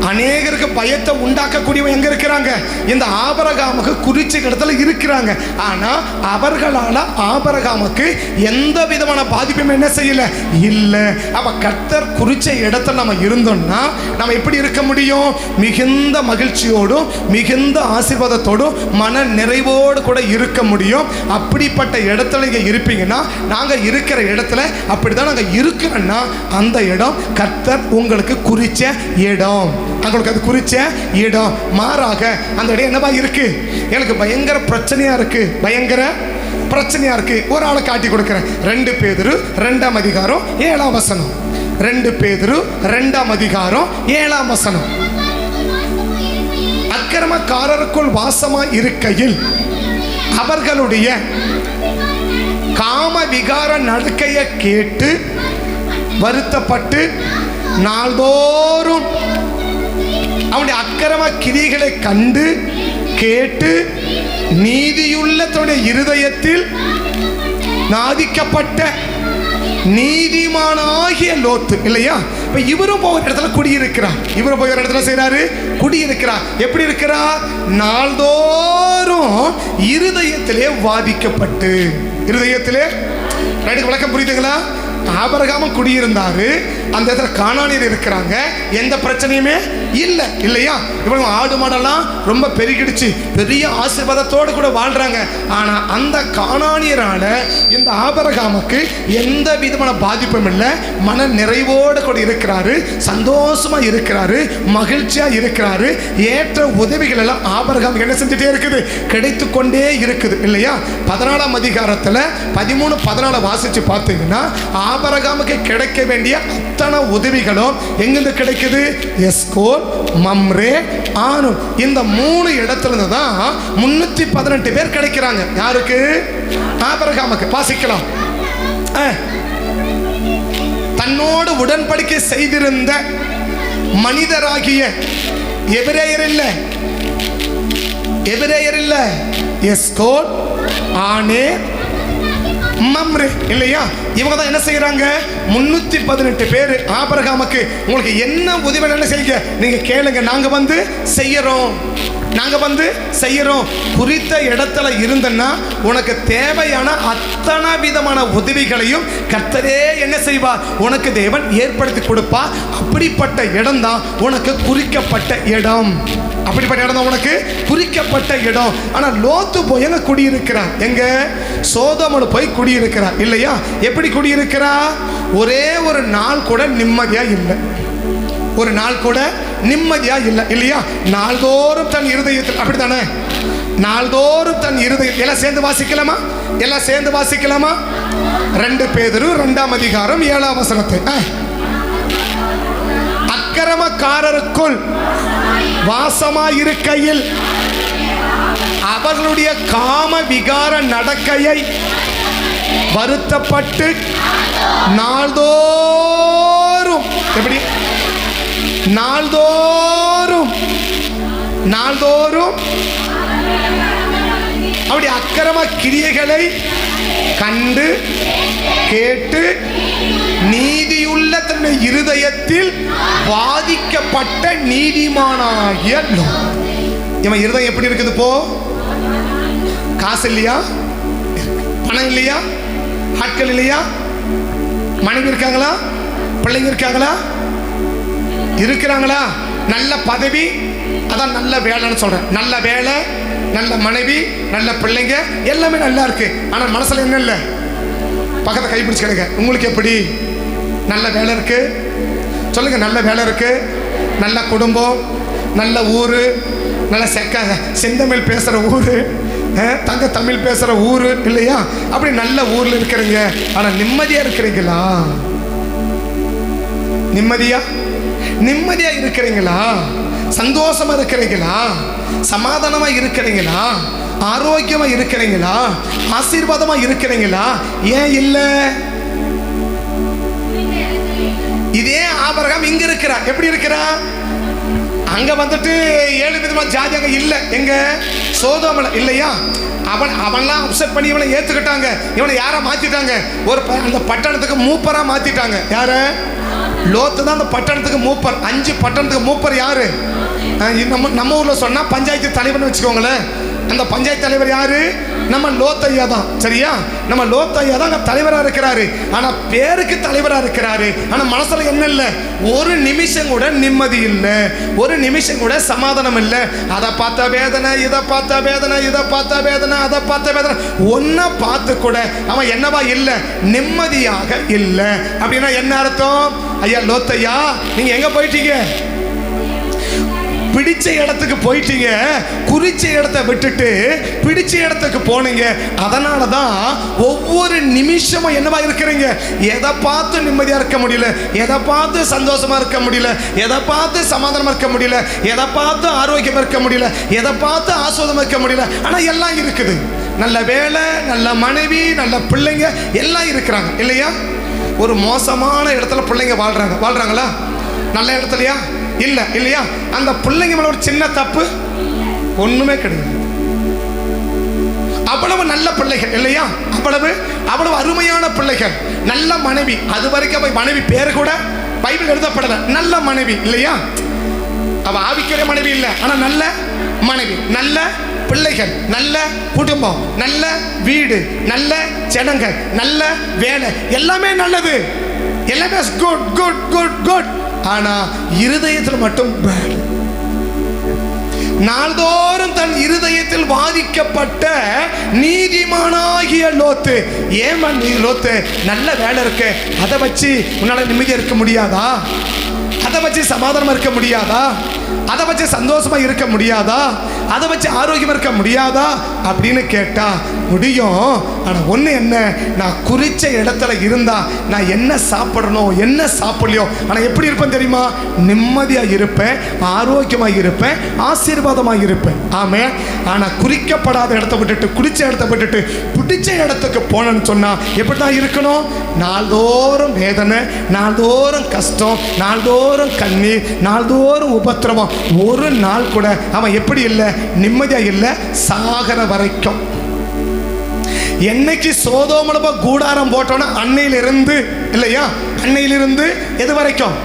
அநேகருக்கு பயத்தை உண்டாக்கக்கூடியவங்க எங்க இருக்கிறாங்க, இந்த ஆபிரகாமுக்கு குறிச்ச இடத்துல இருக்கிறாங்க. ஆனா அவர்களால ஆபிரகாமுக்கு எந்த விதமான பாதிப்பும் என்ன செய்யல இல்ல. அப்ப கர்த்தர் குறிச்ச இடத்துல நம்ம இருந்தோம்னா நம்ம எப்படி இருக்க முடியும், மிகுந்த மகிழ்ச்சியோடும் மிகுந்த ஆசீர்வாதத்தோடும் மன நிறைவோடு கூட இருக்க முடியும். அப்படிப்பட்ட இடத்துல நீங்க இருப்பீங்கன்னா, நாங்க இருக்கிற இடத்துல அப்படிதான் நாங்க இருக்கிறோம்னா அந்த இடம் கர்த்தர் உங்களுக்கு குறிச்ச இடம், உங்களுக்கு அது குறிச்ச இடம். மாறாக அந்த இடம் என்னவா இருக்கு, எனக்கு பயங்கர பிரச்சனையா இருக்கு, பயங்கர பிரச்சனையா இருக்கு. ஒரு ஆளை காட்டி கொடுக்கிறேன். 2 பேதுரு 2ஆம் அதிகாரம் 7ஆம் வசனம். 2 பேதுரு 2ஆம் அதிகாரம் 7ஆம் வசனம். அக்கிரமக்காரருக்குள் வாசமா இருக்கையில் அவர்களுடைய காம விகார நடக்கையை கேட்டு வருத்தப்பட்டு நாள்தோறும் அவனுடைய அக்கிரம கிரிகளை கண்டு கேட்டு நீதியுள்ள தன்னுடைய இருதயத்தில் நாதிக்கப்பட்ட நீதிமானாகிய லோத்து இல்லையா. இப்ப இவரும் போகிற இடத்துல குடியிருக்கிறார். இவரும் போகிற இடத்துல செய்யறாரு, குடியிருக்கிறார். எப்படி இருக்கிறார், நாள்தோறும் இருதயத்திலே வாதிக்கப்பட்டு. இருதயத்திலே விளக்கம் புரியுதுங்களா. ஆபிரகாமும் குடியிருந்தாரு, அந்த இடத்துல கானானியர் இருக்கிறாங்க, எந்த பிரச்சனையுமே இல்லை இல்லையா. இவங்க ஆடு மாடெல்லாம் ரொம்ப பெருகிடுச்சு, பெரிய ஆசீர்வாதத்தோடு கூட வாழ்றாங்க. ஆனா அந்த கானானியரால இந்த ஆபிரகாமுக்கு எந்த விதமான பாதிப்பும் இல்லை, மன நிறைவோடு கூட இருக்கிறாரு, சந்தோஷமா இருக்கிறாரு, மகிழ்ச்சியா இருக்கிறாரு. ஏற்ற உதவிகள் எல்லாம் ஆபிரகாமுக்கு என்ன செஞ்சுட்டே இருக்குது, கிடைத்து கொண்டே இருக்குது இல்லையா. 14ஆம் அதிகாரத்துல 13, 14 வாசிச்சு பார்த்தீங்கன்னா ஆபிரகாமுக்கு கிடைக்க வேண்டிய அத்தனை உதவிகளும் எங்கிருந்து கிடைக்குது, எஸ்கோல், மம்ரே, ஆனு, இந்த 3 இடத்துல இருந்து தான் 318 பேர் கிடைக்கிறாங்க. யாருக்கு, ஆபிரகாமுக்கு. வாசிக்கலாம். தன்னோடு உடன்படிக்கை செய்திருந்த மனிதராகிய எபிரேயர் இல்ல, எஸ்கோல், ஆனே, மம்ரே இல்லையா. இவங்க தான் என்ன செய்யறாங்க, 318 பேர் ஆபிரகாமுக்கு உங்களுக்கு என்ன உதவி என்ன செய்யுங்க நீங்க கேளுங்க, நாங்க வந்து செய்யறோம், நாங்க வந்து செய்யறோம். குறித்த இடத்துல இருந்தன்னா உனக்கு தேவையான அத்தனை விதமான உதவிகளையும் கர்த்தரே என்ன செய்வார், உனக்கு தேவன் ஏற்படுத்தி கொடுப்பா. அப்படிப்பட்ட இடம் தான் உனக்கு குறிக்கப்பட்ட இடம், அப்படிப்பட்ட இடம் தான் உனக்கு குறிக்கப்பட்ட இடம். ஆனா லோத்து போய் எங்க குடியிருக்கிறார், எங்க சோதோமில் போய் குடியிருக்கிறார் இல்லையா. எப்படி குடியிருக்கிறா, ஒரே ஒரு நாள் கூட நிம்மதியா இல்லை, ஒரு நாள் கூட நிம்மதியா இல்லை இல்லையா. நாள்தோறும் தன் இருதயத்தில், அப்படித்தானே, நாள்தோறும் தன் இருதயம். எல்லாம் சேர்ந்து வாசிக்கலாமா, எல்லாம் சேர்ந்து வாசிக்கலாமா. 2 பேதுரு 2ஆம் அதிகாரம் 7ஆம் வசனத்தை. அக்கிரமக்காரருக்குள் வாசமாயிருக்கையில் அவர்களுடைய காம விகார நடக்கையை வருத்தப்பட்டு நாள்தோறும், எப்படி, நாள்தோறும் அப்படி அக்கிரம கிரியைகளை கண்டு கேட்டு நீதியுள்ள தன்னுடைய இருதயத்தில் பாதிக்கப்பட்ட நீதிமானாகிய இவன் இருதயம் எப்படி இருக்குது, போ, காசு இல்லையா, பணம் இல்லையா, ஆட்கள் இல்லையா, மனைவி இருக்காங்களா, பிள்ளைங்க இருக்காங்களா, இருக்கிறாங்களா, நல்ல பதவி, அதான் நல்ல வேலைன்னு சொல்றேன், நல்ல வேலை, நல்ல மனைவி, நல்ல பிள்ளைங்க, எல்லாமே நல்லா இருக்கு. ஆனா மனசுல என்ன இல்லை, பக்கத்தை கைப்பிடிச்சு கிடங்க. உங்களுக்கு எப்படி, நல்ல வேலை இருக்கு சொல்லுங்க, நல்ல வேலை இருக்கு, நல்ல குடும்பம், நல்ல ஊரு, நல்ல செந்தமிழ் பேசுற ஊரு, தங்க தமிழ் பேசுற ஊரு இல்லையா, அப்படி நல்ல ஊர்ல இருக்கிறீங்க. ஆனா நிம்மதியா இருக்கிறீங்களா? நிம்மதியா இருக்கிறீங்களா? சந்தோஷமா இருக்கிறீங்களா? சமாதானமா இருக்கிறீங்களா? ஆரோக்கியமா இருக்கிறீங்களா? ஆசீர்வாதமா இருக்கிறீங்களா? ஏன் இல்ல? இதே ஆபிரகாம் இங்க இருக்கிறார். எப்படி இருக்கிறார்? அங்க வந்துட்டு 7 விதமான ஜாதி அங்க இல்ல. எங்க? சோதோம்ல இல்லையா? அவன்லாம் அப்செட் பண்ணி இவனை ஏத்துக்கிட்டாங்க. இவனை யாரா மாத்திட்டாங்க? அந்த பட்டணத்துக்கு மூப்பரா மாத்திட்டாங்க. யாரு? லோத்து தான் அந்த பட்டணத்துக்கு மூப்பர். 5 பட்டணத்துக்கு மூப்பர் யாரு? நம்ம ஊர்ல சொன்னா பஞ்சாயத்து தலைவர்னு வச்சுக்கோங்களேன். அந்த பஞ்சாயத்து தலைவர் யாரு? நம்ம லோத்தையா தான். சரியா? நம்ம லோத்தையா தான் தலைவரா இருக்கிறாரு. ஆனா பேருக்கு தலைவரா இருக்கிறாரு. ஆனா மனசுல என்ன இல்ல? ஒரு நிமிஷம் கூட நிம்மதி இல்ல, ஒரு நிமிஷம் கூட சமாதானம் இல்ல. அதை பார்த்த வேதனை, இதை பார்த்த வேதனை, இதை பார்த்த வேதனை, அதை பார்த்த வேதனை, ஒன்ன பார்த்து கூட அவன் என்னவா இல்ல? நிம்மதியாக இல்ல. அப்படின்னா என்ன அர்த்தம்? ஐயா லோத்தையா, நீங்க எங்க போயிட்டீங்க? பிடிச்ச இடத்துக்கு போயிட்டீங்க. குறிச்ச இடத்தை விட்டுட்டு பிடிச்ச இடத்துக்கு போனீங்க. அதனால தான் ஒவ்வொரு நிமிஷமும் என்னவா இருக்கிறீங்க? எதை பார்த்து நிம்மதியா இருக்க முடியல, எதை பார்த்து சந்தோஷமா இருக்க முடியல, எதை பார்த்து சமாதானமா இருக்க முடியல, எதை பார்த்து ஆரோக்கியமா இருக்க முடியல, எதை பார்த்து ஆஸ்வாதமா இருக்க முடியல. ஆனா எல்லாம் இருக்குது. நல்ல வேலை, நல்ல மனைவி, நல்ல பிள்ளைங்க எல்லாம் இருக்கிறாங்க இல்லையா? ஒரு மோசமான இடத்துல பிள்ளைங்க வாழ்றாங்களா? நல்ல இடத்துலயா? இல்ல இல்லையா? அந்த பிள்ளைங்க மேல ஒரு சின்ன தப்பு ஒண்ணுமே கிடையாது. அவ்வளவு நல்ல பிள்ளைகள் இல்லையா? அவ்வளவு அருமையான பிள்ளைகள், நல்ல மனைவி. அது வரைக்கும் மனைவி பேரு கூட பைபிள் எழுதப்படல. நல்ல மனைவி இல்லையா? அவ ஆவிக்குரிய மனைவி இல்ல, ஆனா நல்ல மனைவி, நல்ல பிள்ளைகள், நல்ல குடும்பம், நல்ல வீடு, நல்ல ஜனங்கள், நல்ல வேலை, எல்லாமே நல்லது, எல்லாமே குட் குட் குட் குட். ஆனா இருதயத்தில் மட்டும் பேட். நாள்தோறும் தன் இருதயத்தில் வாதிக்கப்பட்ட நீதிமானாகிய லோத்து. ஏமா நீ லோத்து, நல்ல வேலை இருக்கு, அதை வச்சு உன்னால நிம்மதியா இருக்க முடியாதா? அதை வச்சு சமாதானமா இருக்க முடியாதா? அதை வச்சு சந்தோஷமா இருக்க முடியாதா? அதை வச்சு ஆரோக்கியமா இருக்க முடியாதா அப்படின்னு கேட்டா முடியும். ஆனா ஒண்ணு என்ன, நான் குறிச்ச இடத்துல இருந்தா நான் என்ன சாப்பிடணும், என்ன சாப்பிடலையோ, ஆனா எப்படி இருப்பேன் தெரியுமா? நிம்மதியா இருப்பேன், ஆரோக்கியமா இருப்பேன், ஆசீர்வாதமா இருப்பேன். ஆமே. ஆனா குறிக்கப்படாத இடத்தை விட்டுட்டு, குறிச்ச இடத்தை விட்டுட்டு பிடிச்ச இடத்துக்கு போனேன்னு சொன்னா எப்படிதான் இருக்கணும்? நாள்தோறும் வேதனை, நாள்தோறும் கஷ்டம், நாள்தோறும் கண்ணீர், நாள்தோறும் உபத்திரவம். ஒரு நாள் கூட அவன் எப்படி இல்லை? நிம்மதியா இல்லை, சாகர வரைக்கும். என்னைக்கு சோதோமில கூடாரம் போட்டோன்னா அன்னையிலிருந்து இல்லையா? அன்னையிலிருந்து எது வரைக்கும்?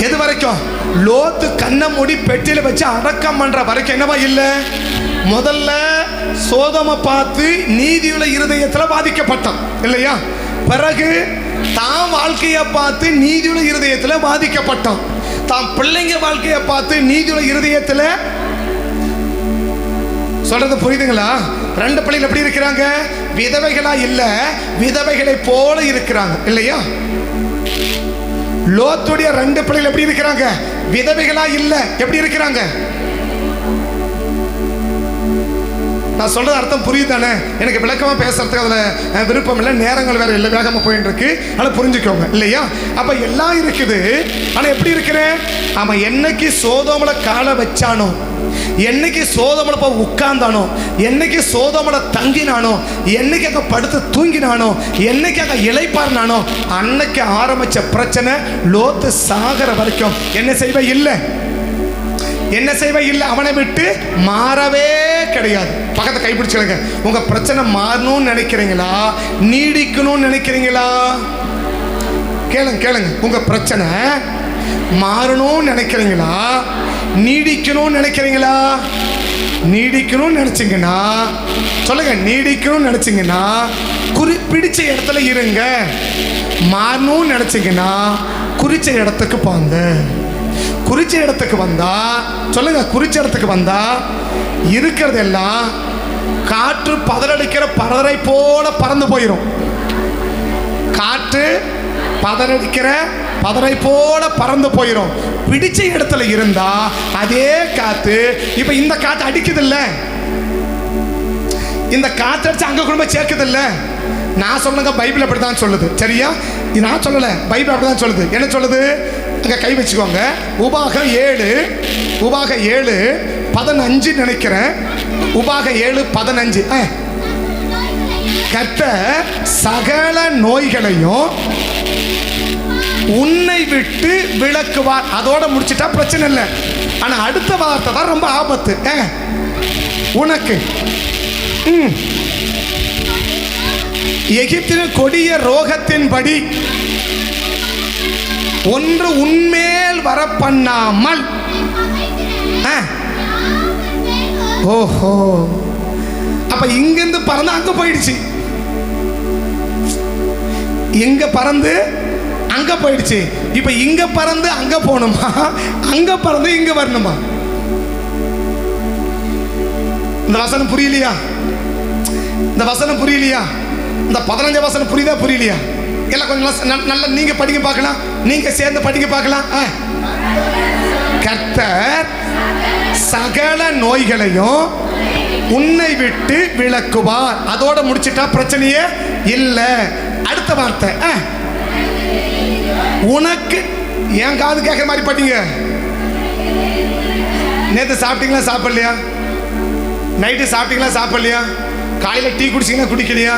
எது வரைக்கும்? லோத்து கண்ணை மூடி பெட்டியில வச்சு அடக்கம் பண்ற வரைக்கும் என்னவா இல்லை? முதல்ல சோதோமை பார்த்து நீதியுள்ள இருதயத்துல பாதிக்கப்பட்டான் இல்லையா? பிறகு தான் வாழ்க்கையை பார்த்து நீதியுள்ள இருதயத்துல பாதிக்கப்பட்டான். தான் பிள்ளைங்க வாழ்க்கையை பார்த்து நீதியுள்ள இருதயத்துல. சொல்றது புரியுதுங்களா? 2 பிள்ளைகள் எப்படி இருக்கிறாங்க? விதவைகளா இல்ல, விதவைகளை போல இருக்கிறாங்க இல்லையா? லோத்துடைய 2 பிள்ளைகள் எப்படி இருக்கிறாங்க? விதவைகளா இல்ல, எப்படி இருக்கிறாங்க? நான் சொல்றது அர்த்தம் புரியுதானே? எனக்கு விளக்கமா பேசுறதுக்கு அதுல விருப்பம் இல்லை, நேரங்கள் வேற இல்லை, வேகமா போயிட்டு இருக்கு. ஆனா புரிஞ்சுக்கோங்க இல்லையா? அப்ப எல்லாம் இருக்குது. ஆனா எப்படி இருக்கிறேன்? அவன் என்னைக்கு சோதோமில காலை வச்சானோ, என்னைக்கு சோதோமில போய் உட்கார்ந்தானோ, என்னைக்கு சோதோமில தங்கினானோ, என்னைக்கு அங்க படுத்து தூங்கினானோ, என்னைக்கு அங்க இளைப்பாறினானோ, அன்னைக்கு ஆரம்பிச்ச பிரச்சனை லோத்து சாகர வரைக்கும் என்ன செய்வே இல்லை, என்ன செய்வே இல்லை, அவனை விட்டு மாறவே கிடையாது. பக்கத்தை கைப்பிடிச்சுங்க. உங்க பிரச்சனை மாறணும்னு நினைக்கிறீங்களா, நீடிக்கணும்னு நினைக்கிறீங்களா? கேளுங்க. உங்க பிரச்சனை மாறணும்னு நினைக்கிறீங்களா, நீடிக்கணும்னு நினைக்கிறீங்களா? நீடிக்கணும்னு நினைச்சீங்கன்னா சொல்லுங்க. நீடிக்கணும்னு நினைச்சீங்கன்னா பிடிச்ச இடத்துல இருங்க. மாறணும்னு நினைச்சீங்கன்னா குறிச்ச இடத்துக்கு போங்க. குறிச்ச இடத்துக்கு வந்தா சொல்லுங்க, குறிச்ச இடத்துக்கு வந்தா இருக்கிறது எல்லாம் காற்று பதறடிக்கிற பறவை போல பறந்து போயிடும். காற்று பதறடிக்கிற பதரை போல பறந்து போயிடும். பிடிச்ச இடத்துல இருந்தா அதே காத்து, இப்ப இந்த காத்து அடிக்குது இல்ல, இந்த காற்றடிச்சு அங்க கொண்டு போய் சேர்க்குது இல்ல. நான் சொல்லுங்க, பைபிள் அப்படிதான் சொல்லுது. சரியா? இது நான் சொல்லல, பைபிள் அப்படிதான் சொல்லுது. என்ன சொல்லுது? அங்க கை வச்சுக்கோங்க. உபாகம் 7:15 நினைக்கிறேன். உபாகம் 7:15. கர்த்தர் சகல நோய்களையும் உன்னை விட்டு விலக்குவார். அதோட முடிச்சிட்டா பிரச்சனை இல்லை. ஆனா அடுத்த வார்த்தை தான் ரொம்ப ஆபத்து. உனக்கு எகிப்தின் கொடிய ரோகத்தின்படி ஒன்று உன்மேல் வர பண்ணாமல். ஓஹோ, அப்ப இங்கிருந்து பறந்து அங்க போயிடுச்சு. இங்க பறந்து அங்க போயிடுச்சு. இப்ப இங்க பறந்து அங்க போகணுமா, அங்க பறந்து இங்க வரணுமா? இந்த வசனம் புரியலையா? இந்த வசனம் புரியலையா? இந்த 15 வசனம் புரியுதா புரியலையா? எல்லாம் கொஞ்சம் நல்லா நீங்க படிக்க பார்க்கலாம். நீங்க சேர்ந்து படிக்க பார்க்கலாம். கர்த்தர் சகல நோய்களையும் உன்னை விட்டு விலக்குவார். அதோட முடிச்சிட்டா பிரச்சனையே இல்லை. அடுத்த வார்த்தை உனக்கு. ஏன் காது கேட்கிற மாதிரி படிங்க. நேற்று சாப்பிட்டீங்களா சாப்பிடலையா? நைட்டு சாப்பிட்டீங்களா சாப்பிடலையா? காலையில டீ குடிச்சிங்களா குடிக்கலையா?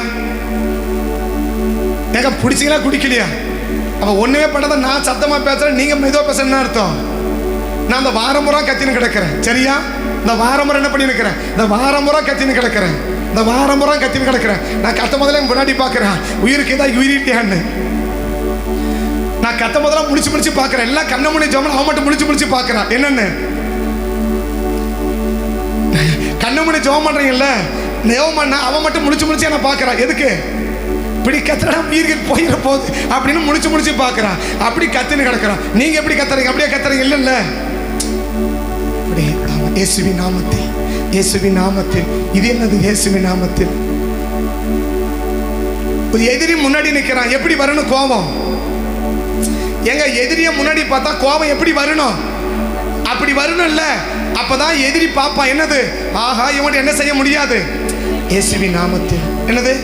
ஏங்க பிடிச்சிங்களா குடிக்கலையா? அப்ப ஒண்ணுமே பண்ணாத நான் சத்தமா பேசுறேன், நீங்க மெதுவா பேசுறேன்னு அர்த்தம். நான் அந்த வாரமுறை கத்தின்னு கிடக்கிறேன். சரியா? இந்த வாரமுறை என்ன பண்ணி இருக்கிறேன்? இந்த வாரமுறை கத்தின்னு கிடக்கிறேன். இந்த வாரமுறை கத்தின்னு கிடக்கிறேன். நான் கத்த முதல்ல முன்னாடி பாக்குறேன், உயிருக்கு ஏதாவது உயிரிட்டியான்னு. நான் கத்த முதல்ல முடிச்சு பாக்குறேன். எல்லாம் கண்ண முடி ஜோமன், அவன் மட்டும் முடிச்சு பாக்குறான். என்னன்னு கண்ண முடி ஜோம் பண்றீங்கல்ல, நேவம் பண்ண அவன் மட்டும் முடிச்சு என்ன பாக்குறான். எதுக்கு? இப்படி கத்துறா உயிருக்கு போயிட போகுது அப்படின்னு முடிச்சு பாக்குறான். அப்படி கத்துன்னு கிடக்குறான். நீங்க எப்படி கத்துறீங்க? அப்படியே கத்துறீங்க. இல்ல இயேசுவின் நாமத்தில், இயேசுவின் நாமத்தில். இது என்னது? இயேசுவின் நாமத்தில். ஒரு எதிரி முன்னாடி நிற்கிறான். எப்படி வரணும் கோபம்? எங்க எதிரிய முன்னாடி பார்த்தா கோபம் எப்படி வரணும்? அப்படி வரணும் இல்ல. அப்பதான் எதிரி பாப்பா என்னது, ஆஹா இவன் என்ன செய்ய முடியாது. இயேசுவின் நாமத்தில். என்னது?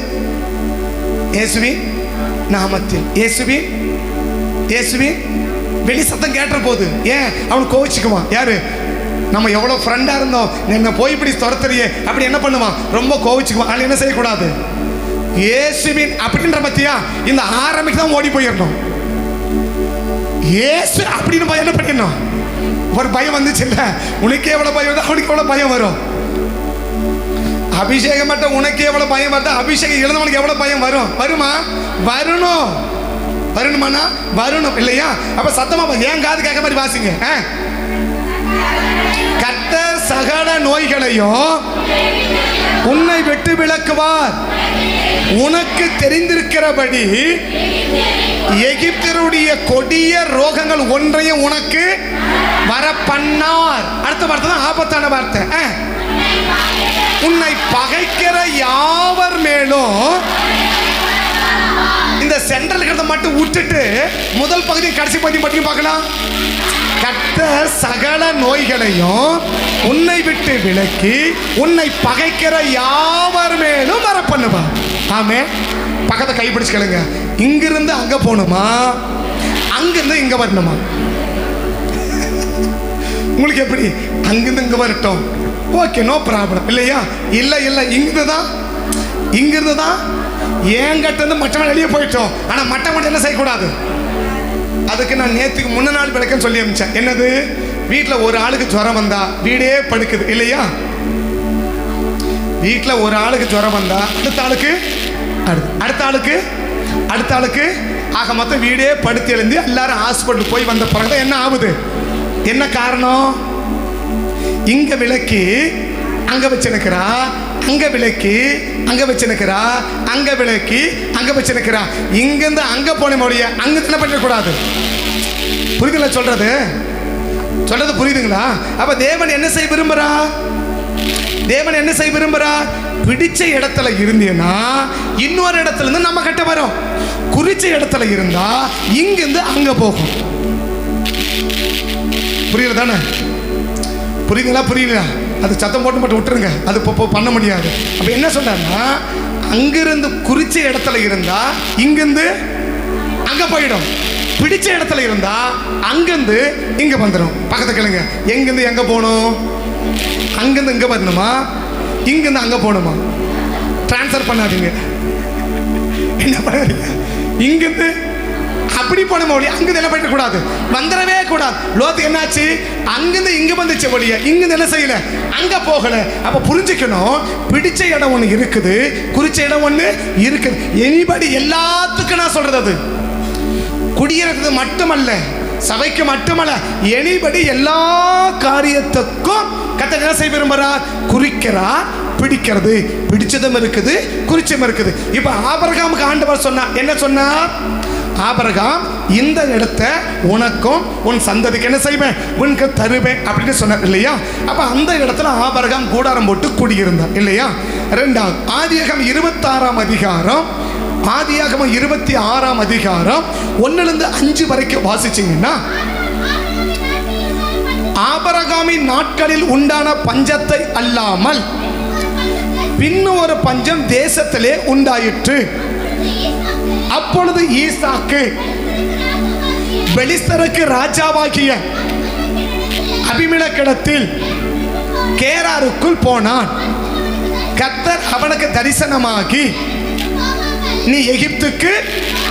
இயேசுவின் நாமத்தில். இயேசுவின் வெளி சத்தம் கேட்ட போது ஏன் அவன் கோவிச்சுக்குவான்? யாரு? நம்ம எவ்வளவு ஃப்ரெண்டா இருந்தோம், என்ன போய் இப்படி துரத்துறியே அப்படி என்ன பண்ணுவான்? ரொம்ப கோவிச்சுக்குவான். அது என்ன செய்யக்கூடாது? இயேசுவின் அப்படின்ற பத்தியா இந்த ஆரம்பிக்கு தான் ஓடி போயிடணும். இயேசு அப்படின்னு என்ன பண்ணிடணும்? ஒரு பயம் வந்துச்சு இல்ல, உனக்கு எவ்வளவு பயம் வருது அவனுக்கு எவ்வளவு பயம் வரும். அபிஷேகம் மட்டும் உனக்கு எவ்வளவு பயம் வருது, அபிஷேகம் எழுந்தவனுக்கு எவ்வளவு பயம் வரும்? வருமா? வரணுமாண்ணா? வரணும் இல்லையா? அப்ப சத்தமா ஏன் காது கேட்க மாதிரி வாசிங்க. கர்த்தர் சகல நோய்களையும் உன்னை விட்டு விலக்குவார். உனக்கு தெரிந்திருக்கிறபடி எகிப்தருடைய கொடிய ரோகங்கள் ஒன்றையும் உனக்கு வர பண்ணார். அடுத்த வார்த்தை தான் ஆபத்தான வார்த்தை. உன்னை பகைக்கிற யாவர் மேலும். இந்த சென்ட்ரல் இருக்கிறத மட்டும் விட்டுட்டு முதல் பகுதி கடைசி பகுதி மட்டும் பார்க்கலாம். கர்த்தர் சகல நோய்களையும் உன்னை விட்டு விலக்கி உன்னை பகைக்கிற யாவர் மேலும் வர பண்ணுவார். ஆமே. பக்கத்தை கைப்பிடிச்சு கேளுங்க. இங்கிருந்து அங்க போகணுமா, அங்கிருந்து இங்க வரணுமா? உங்களுக்கு எப்படி? அங்கிருந்து இங்க வரட்டும், ஓகே, நோ ப்ராப்ளம் இல்லையா? இல்ல இங்கிருந்து தான் ஏங்கிட்ட இருந்து மற்றவன் வெளியே போயிட்டோம். ஆனா மற்றவன் என்ன செய்யக்கூடாது? அதுக்கு நான் நேற்றுக்கு முன்ன நாள் விளக்கம் சொல்லி அனுப்பிச்சேன். என்னது? வீட்டில் ஒரு ஆளுக்கு ஜுரம் வந்தா வீடே படுக்குது இல்லையா? வீட்டில் ஒரு ஆளுக்கு ஜுரம் வந்தா அடுத்த ஆளுக்கு ஆக மொத்தம் வீடே படுத்து எழுந்து எல்லாரும் ஹாஸ்பிட்டல் போய் வந்த பிறகு என்ன ஆகுது? என்ன காரணம்? இங்க விளக்கி அங்க வச்சுக்கிறா, அங்க விளக்கி அங்க வச்சுக்கிறா, அங்க விளக்கி அங்க வச்சுக்கிறா. இங்கிருந்து அங்க போன மொழிய அங்க என்ன பண்ணக்கூடாது. புரியுதுங்களா சொல்றது புரியுதுங்களா? அப்ப தேவன் என்ன செய்ய விரும்புறா? தேவன் என்ன செய்ய விரும்புறா? பிடிச்ச இடத்துல இருந்தீங்கன்னா இன்னொரு இடத்துல இருந்து நம்ம கிட்ட வரும். குறிச்ச இடத்துல இருந்தா இங்கிருந்து அங்க போகும். புரியுது தானே? புரியுதுங்களா? புரியல? அது சத்தம் போட்டு மட்டும் விட்டுருங்க, அது இப்போ பண்ண முடியாது. அப்போ என்ன சொல்றாருன்னா, அங்கிருந்து குறிச்ச இடத்துல இருந்தா இங்கிருந்து அங்க போயிடும், பிடிச்ச இடத்துல இருந்தா அங்கிருந்து இங்க வந்துடும். பக்கத்து கேளுங்க, எங்கிருந்து எங்க போகணும்? அங்கிருந்து இங்க வரணுமா, இங்கிருந்து அங்க போகணுமா? டிரான்ஸ்ஃபர் பண்ணாதீங்க. என்ன பண்ணாதீங்க, இங்கிருந்து அப்படி போன ஒழிய அங்கிருந்து என்ன பண்ணிட கூடாது, வந்துடவே கூடாது. லோத்து என்னாச்சு, அங்கிருந்து இங்க வந்துச்சு ஒழிய இங்கிருந்து என்ன செய்யல, அங்க போகல. அப்ப புரிஞ்சுக்கணும், பிடிச்ச இடம் ஒண்ணு இருக்குது, குறிச்ச இடம் ஒண்ணு இருக்குது. எனிபடி எல்லாத்துக்கும் நான் சொல்றது, அது குடியிருக்கிறது மட்டுமல்ல, சபைக்கு மட்டுமல்ல, எனிபடி எல்லா காரியத்துக்கும் கர்த்தர் என்ன செய்ய விரும்புறார், குறிக்கிறார். பிடிக்கிறது, பிடிச்சதும் இருக்குது, குறிச்சதும் இருக்குது. இப்ப ஆபிரகாமுக்கு ஆண்டவர் சொன்னார், என்ன சொன்னார்? ஆபிரகாம், இந்த இடத்தை உனக்கும் உன் சந்ததிக்கு என்ன செய்வேன், உனக்கு தருவேன் அப்படின்னு சொன்னார் இல்லையா? அப்ப அந்த இடத்துல ஆபிரகாம் கூடாரம் போட்டு குடியிருந்தார் இல்லையா? இரண்டாவது ஆதியாகமம் 26ஆம் அதிகாரம், ஆதியாகமம் 26ஆம் அதிகாரம் 1-5 வரைக்கும் வாசிச்சீங்கன்னா, ஆபிரகாமின் நாட்களில் உண்டான பஞ்சத்தை அல்லாமல் பின்னும் ஒரு பஞ்சம் தேசத்திலே உண்டாயிற்று. அப்பொழுது ஈசாக்கு பெலிஸ்தருக்கு ராஜாவாகிய அபிமெலேக்கிடத்தில் கேராருக்குள் போனான். கர்த்தர் அவனுக்கு தரிசனமாகி, நீ எகிப்துக்கு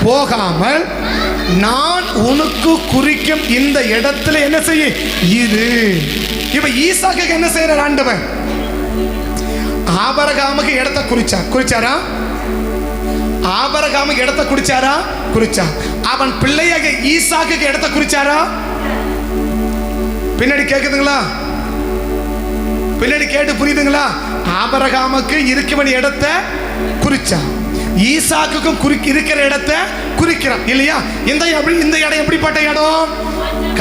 போகாமல் நான் உனக்கு குறிக்கும் இந்த இடத்துல என்ன செய்ய இரு. இப்ப ஈசாக்கு என்ன செய்யற ஆண்டவன்? ஆபிரகாமுக்கு இடத்தை குறிச்சாரா? ஆபிரகாமுக்கு இடத்தை குறிச்சாரா? குறிச்சா. அவன் பிள்ளையாக ஈசாக்கு இடத்தை குறிச்சாரா? பின்னாடி கேக்குதுங்களா? பின்னாடி கேட்டு புரியுதுங்களா? ஆபிரகாமுக்கு இருக்க வேண்டிய இடத்தை குறிச்சா, ஈசாக்குக்கும் இருக்கிற இடத்தை குறிக்கிறான் இல்லையா? இந்த இடம் எப்படிப்பட்ட இடம்?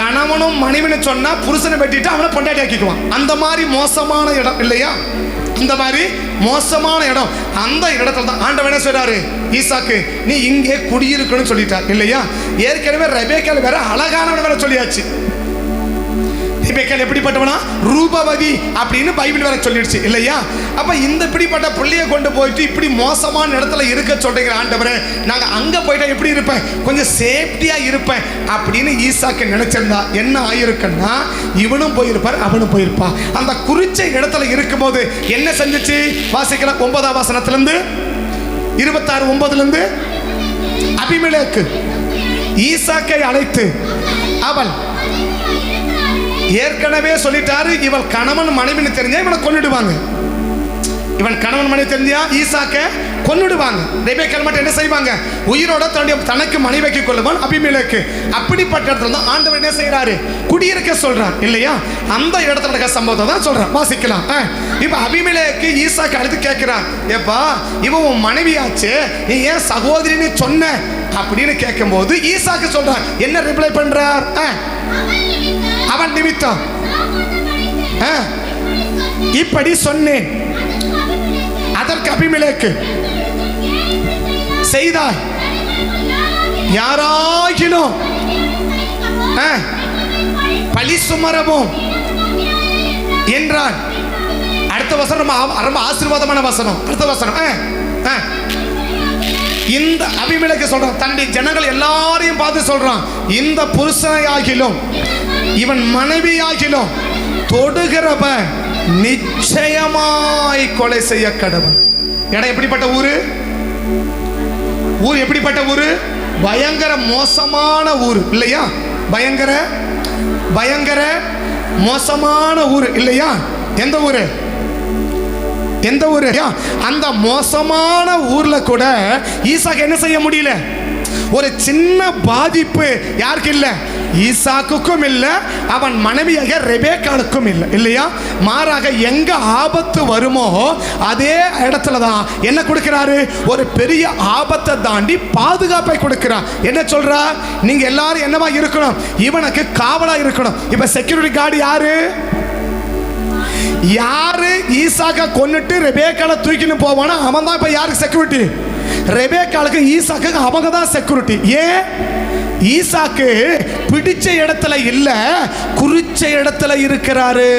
கணவனும் மனைவின்னு சொன்னா புருஷனை வெட்டிட்டு அவனை பொண்டாட்டி ஆக்கிக்குவான். அந்த மாதிரி மோசமான இடம் இல்லையா? இந்த மாதிரி மோசமான இடம். அந்த இடத்துல தான் ஆண்டவன் என்ன சொல்றாரு, ஈசாக்கு நீ இங்கே குடியிருக்கணும்னு சொல்லிட்டார் இல்லையா? ஏற்கனவே ரெபேக்காள் வேற அழகானவன் வேற சொல்லியாச்சு. ரெபேக்காள் எப்படிப்பட்டவனா, ரூபவதி அப்படின்னு பைபிள் வேற சொல்லிடுச்சு இல்லையா? அப்ப இந்த இப்படிப்பட்ட பிள்ளைய கொண்டு போயிட்டு இப்படி மோசமான இடத்துல இருக்க சொல்றீங்க ஆண்டவரே, நாங்க அங்க போயிட்டா எப்படி இருப்பேன், கொஞ்சம் சேஃப்டியா இருப்பேன் அப்படின்னு ஈசாக்கு நினைச்சிருந்தா என்ன ஆயிருக்குன்னா, இவனும் போயிருப்பார் அவனும் போயிருப்பான். அந்த குறிச்ச இடத்துல இருக்கும்போது என்ன செஞ்சுச்சு வாசிக்கலாம். 9ஆம் வசனத்திலிருந்து 26:9 அபிமெலேக்கு ஈசாக்கை அழைத்து, அவள் ஏற்கனவே சொல்லிட்டாரு, இவள் கணவன் மனைவின்னு தெரிஞ்சா இவனை கொன்னுடுவாங்க. இவன் கணவன் மனைவி தெரிஞ்சா ஈசாக்க கொன்னுடுவாங்க. ரெபேக்காள் மட்டும் என்ன செய்வாங்க, உயிரோட தனக்கு மனைவிக்கு கொள்ளுவான் அபிமெலேக்கு. அப்படிப்பட்ட இடத்துல தான் ஆண்டவர் என்ன செய்யறாரு, குடியிருக்க சொல்றார் இல்லையா? அந்த இடத்துல இருக்க சம்பவத்தை தான் சொல்றான், வாசிக்கலாம். இப்ப அபிமெலேக்கு ஈசாக்கு அழைத்து கேட்கிறான், ஏப்பா இவன் உன் மனைவியாச்சு, நீ ஏன் சகோதரின்னு சொன்ன அப்படின்னு கேட்கும் போது ஈசாக்கு சொல்றான், என்ன ரிப்ளை பண்றார், அவன் நிமித்தம் இப்படி சொன்னேன். அதற்கு அபிமெலேக்கு, செய்தாய் யாராகிலும் பழி சுமரவும் என்றான். அடுத்த வசனம் ரொம்ப ஆசீர்வாதமான வசனம். அடுத்த வசனம், இந்த அபிமெலேக்கு சொல்றான், தன்னுடைய ஜனங்கள் எல்லாரையும் பார்த்து சொல்றான், இந்த புருஷனையாகிலும் இவன் மனைவியாகிலும் தொடுகிறவன் நிச்சயமாய் கொலை செய்ய கடவன். இடம் எப்படிப்பட்ட ஊரு? ஊர் எப்படிப்பட்ட ஊரு? பயங்கர மோசமான ஊர் இல்லையா? பயங்கர பயங்கர மோசமான ஊர் இல்லையா? எந்த ஊரு? எந்த ஊரு? அந்த மோசமான ஊர்ல கூட ஈசாக்கு என்ன செய்ய முடியல, ஒரு சின்ன பாதிப்பு யாருக்கு இல்லை, ஈசாக்குக்கும் இல்லை, அவன் மனைவியாக ரெபேக்காளுக்கும் இல்லை இல்லையா? மாறாக எங்க ஆபத்து வருமோ அதே இடத்துல தான் என்ன கொடுக்கிறாரு, ஒரு பெரிய ஆபத்தை தாண்டி பாதுகாப்பை கொடுக்கிறார். என்ன சொல்றார், நீங்க எல்லாரும் என்னவா இருக்கணும், இவனுக்கு காவலா இருக்கணும். இப்ப செக்யூரிட்டி கார்டு யாரு? யாரு ஈசாக்க கொன்னுட்டு ரெபேக்காளை தூக்கின்னு போவானா அவன் தான் இப்ப யாருக்கு செக்யூரிட்டி? ரெபேக்காளுக்கு ஈசாக்கு அவங்க தான் செக்யூரிட்டி. ஏன்? ஈசாக்கு பிடிச்ச இடத்துல இல்ல, குறிச்ச இடத்துல இருக்கிறாரு.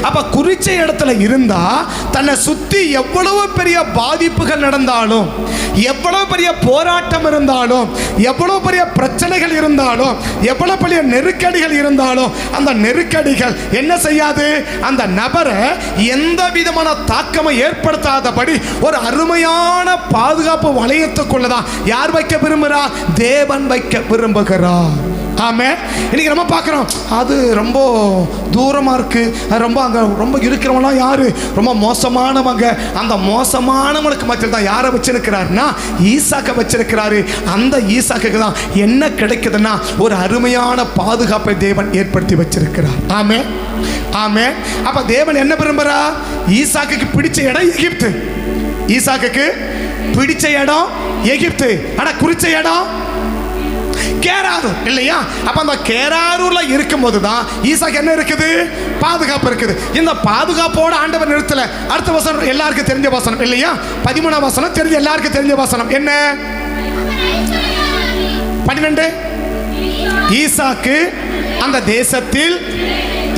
அப்ப குறிச்ச இடத்துல இருந்தா தன்னை சுத்தி எவ்வளவு பெரிய பாதிப்புகள் நடந்தாலும், எவ்வளவு பெரிய போராட்டம் இருந்தாலும், எவ்வளவு பெரிய பிரச்சனைகள் இருந்தாலும், எவ்வளவு பெரிய நெருக்கடிகள் இருந்தாலும் அந்த நெருக்கடிகள் என்ன செய்யாது? அந்த நபரை எந்த விதமான தாக்கமை ஏற்படுத்தாதபடி ஒரு அருமையான பாதுகாப்பு வளையத்துக்குள்ளதான் யார் வைக்க விரும்புகிறார்? தேவன் வைக்க விரும்புகிறார். ஆமென். இன்னைக்கு நம்ம பார்க்குறோம் அது ரொம்ப தூரமாக இருக்குது, ரொம்ப அங்கே ரொம்ப இருக்கிறவங்களாம் யார்? ரொம்ப மோசமானவங்க. அந்த மோசமானவங்களுக்கு மத்தியில் தான் யாரை வச்சிருக்கிறாருன்னா ஈசாக்கை வச்சிருக்கிறாரு. அந்த ஈசாக்கு தான் என்ன கிடைக்குதுன்னா ஒரு அருமையான பாதுகாப்பை தேவன் ஏற்படுத்தி வச்சிருக்கிறார். ஆமென், ஆமென். அப்போ தேவன் என்ன விரும்புகிறார்? ஈசாக்கு பிடிச்ச இடம் எகிப்து. ஈசாக்கு பிடிச்ச இடம் எகிப்து. ஆனால் குறிச்ச இடம் கேராரூர் இல்லையா? அப்ப அந்த கேராரூர்ல இருக்கும்போது தான் ஈசாக்கு என்ன இருக்குது? பாதுகாப்பு இருக்குது. இந்த பாதுகாப்போட ஆண்டவர் நிறுத்தல. அடுத்த வசனம் எல்லாருக்கும் தெரிஞ்ச வசனம் இல்லையா? 13ஆம் வசனம் தெரிஞ்ச எல்லாருக்கும் தெரிஞ்ச வசனம் என்ன? 12. ஈசாக்கு அந்த தேசத்தில்,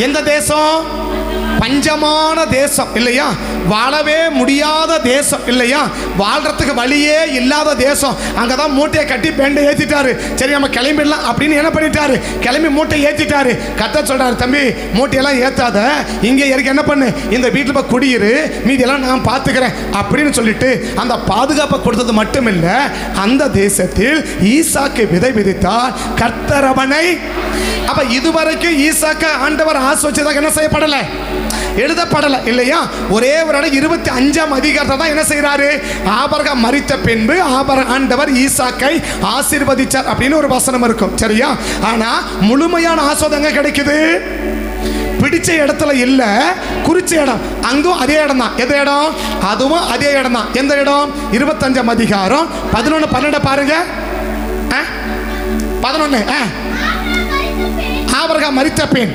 எந்த தேசம்? பஞ்சமான தேசம் இல்லையா? வாழவே முடியாத தேசம் இல்லையா? வாழ்றதுக்கு வழியே இல்லாத தேசம். அங்கதான் மூட்டையை கட்டி பேண்டை ஏத்திட்டாரு. சரி நம்ம கிளம்பிடலாம் அப்படின்னு என்ன பண்ணிட்டாரு? கிளம்பி மூட்டை ஏத்திட்டாரு. கர்த்தர் சொல்றாரு, தம்பி மூட்டையெல்லாம் ஏத்தாத, இங்கே இறக்கி என்ன பண்ணு, இந்த வீட்டில் போய் குடியிரு, மீதியெல்லாம் நான் பார்த்துக்கிறேன் அப்படின்னு சொல்லிட்டு அந்த பாதுகாப்பை கொடுத்தது மட்டும் இல்லை, அந்த தேசத்தில் ஈசாக்கு விதை விதைத்தார், கர்த்தர் அவனை. அப்ப இதுவரைக்கும் ஈசாக்கு ஆண்டவர் ஆசீர்வதிச்சதாக என்ன செய்யப்படலை? எழுதப்படலை இல்லையா? ஒரே ஒரு இடம் 25ஆம் அதிகாரத்தை தான் என்ன செய்யறாரு? ஆபிரகாம் மரித்த பின்பு ஆண்டவர் ஈசாக்கை ஆசீர்வதிச்சார் அப்படின்னு ஒரு வசனம் இருக்கும். சரியா? ஆனா முழுமையான ஆசீர்வாதம் எங்க கிடைக்குது? பிடிச்ச இடத்துல இல்ல, குறிச்ச இடம். அங்கும் அதே இடம் தான். எந்த இடம்? அதுவும் அதே இடம் தான். எந்த இடம்? 25ஆம் அதிகாரம் 11, 12 பாருங்க. 11 ஆபிரகாம் மரித்த பின்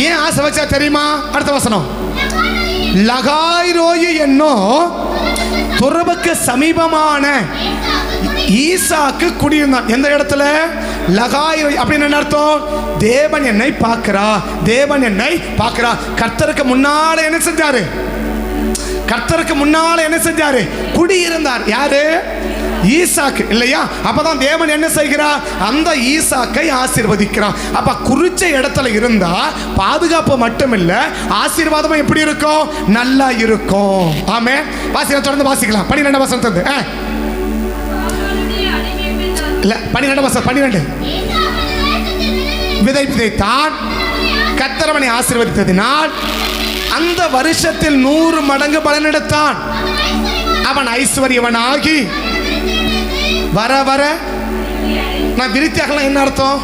ஏன் ஆசை வச்சா தெரியுமா? அடுத்த வசனம், லகாய் ரோயி என்னும் துறவுக்கு சமீபமான ஈசாக்கு குடியிருந்தான். எந்த இடத்துல? லகாய் ரோயி. அப்படின்னு என்ன அர்த்தம்? தேவன் என்னை பார்க்கிறா, தேவன் என்னை பார்க்கிறா. கர்த்தருக்கு முன்னால என்ன செஞ்சாரு? கர்த்தருக்கு முன்னால என்ன செஞ்சாரு? குடியிருந்தார். யாரு? ஈசாக்கு இல்லையா? அப்பதான் தேவன் என்ன செய்கிறார்? அந்த ஈசாக்கை ஆசீர்வதிக்கிறார். அப்ப குறிச்ச இடத்துல இருந்தா பாதுகாப்பு மட்டும் இல்ல, ஆசீர்வாதமும் எப்படி இருக்கும்? நல்லா இருக்கும். ஆமென். வாசிக்கலாம், தொடர்ந்து வாசிக்கலாம். 12 வசனத்துல இல்ல 12 வசனம் 12. விதை விதைத்தான், கர்த்தர் அவனை ஆசீர்வதித்ததினால் அந்த வருஷத்தில் 100 மடங்கு பலனெடுத்தான். அவன் ஐஸ்வர்யவனாகி வர வர. நான் விருத்தியாகலாம் என்ன அர்த்தம்?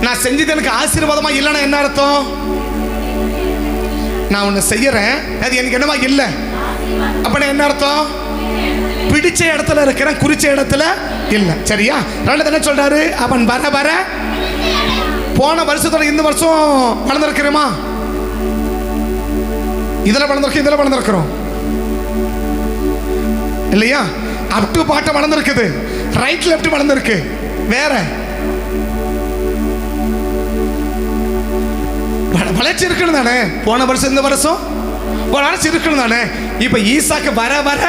நான் செஞ்சது எனக்கு ஆசீர்வாதமா இல்லைன்னா என்ன அர்த்தம்? நான் ஒன்று செய்யறேன், அது எனக்கு என்னவா இல்லை அப்படின்னா என்ன அர்த்தம்? பிடிச்ச இடத்துல இருக்கிறேன், குறிச்ச இடத்துல இல்லை. சரியா? ரெண்டு என்ன சொல்றாரு? அவன் வர வர. போன வருஷத்தோட இந்த வருஷம் வளர்ந்துருக்கிறோமா? இதில் வளர்ந்துருக்கு, இதில் வளர்ந்துருக்கிறோம் இல்லையா? அப் டு பாட்டம் வளர்ந்துருக்குது, ரைட் லெஃப்ட் வளர்ந்துருக்கு. வேற வளர்ச்சி இருக்கணும் தானே? போன வருஷம் இந்த வருஷம் வளர்ச்சி இருக்கணும் தானே? இப்ப ஈசாக்கு வர வர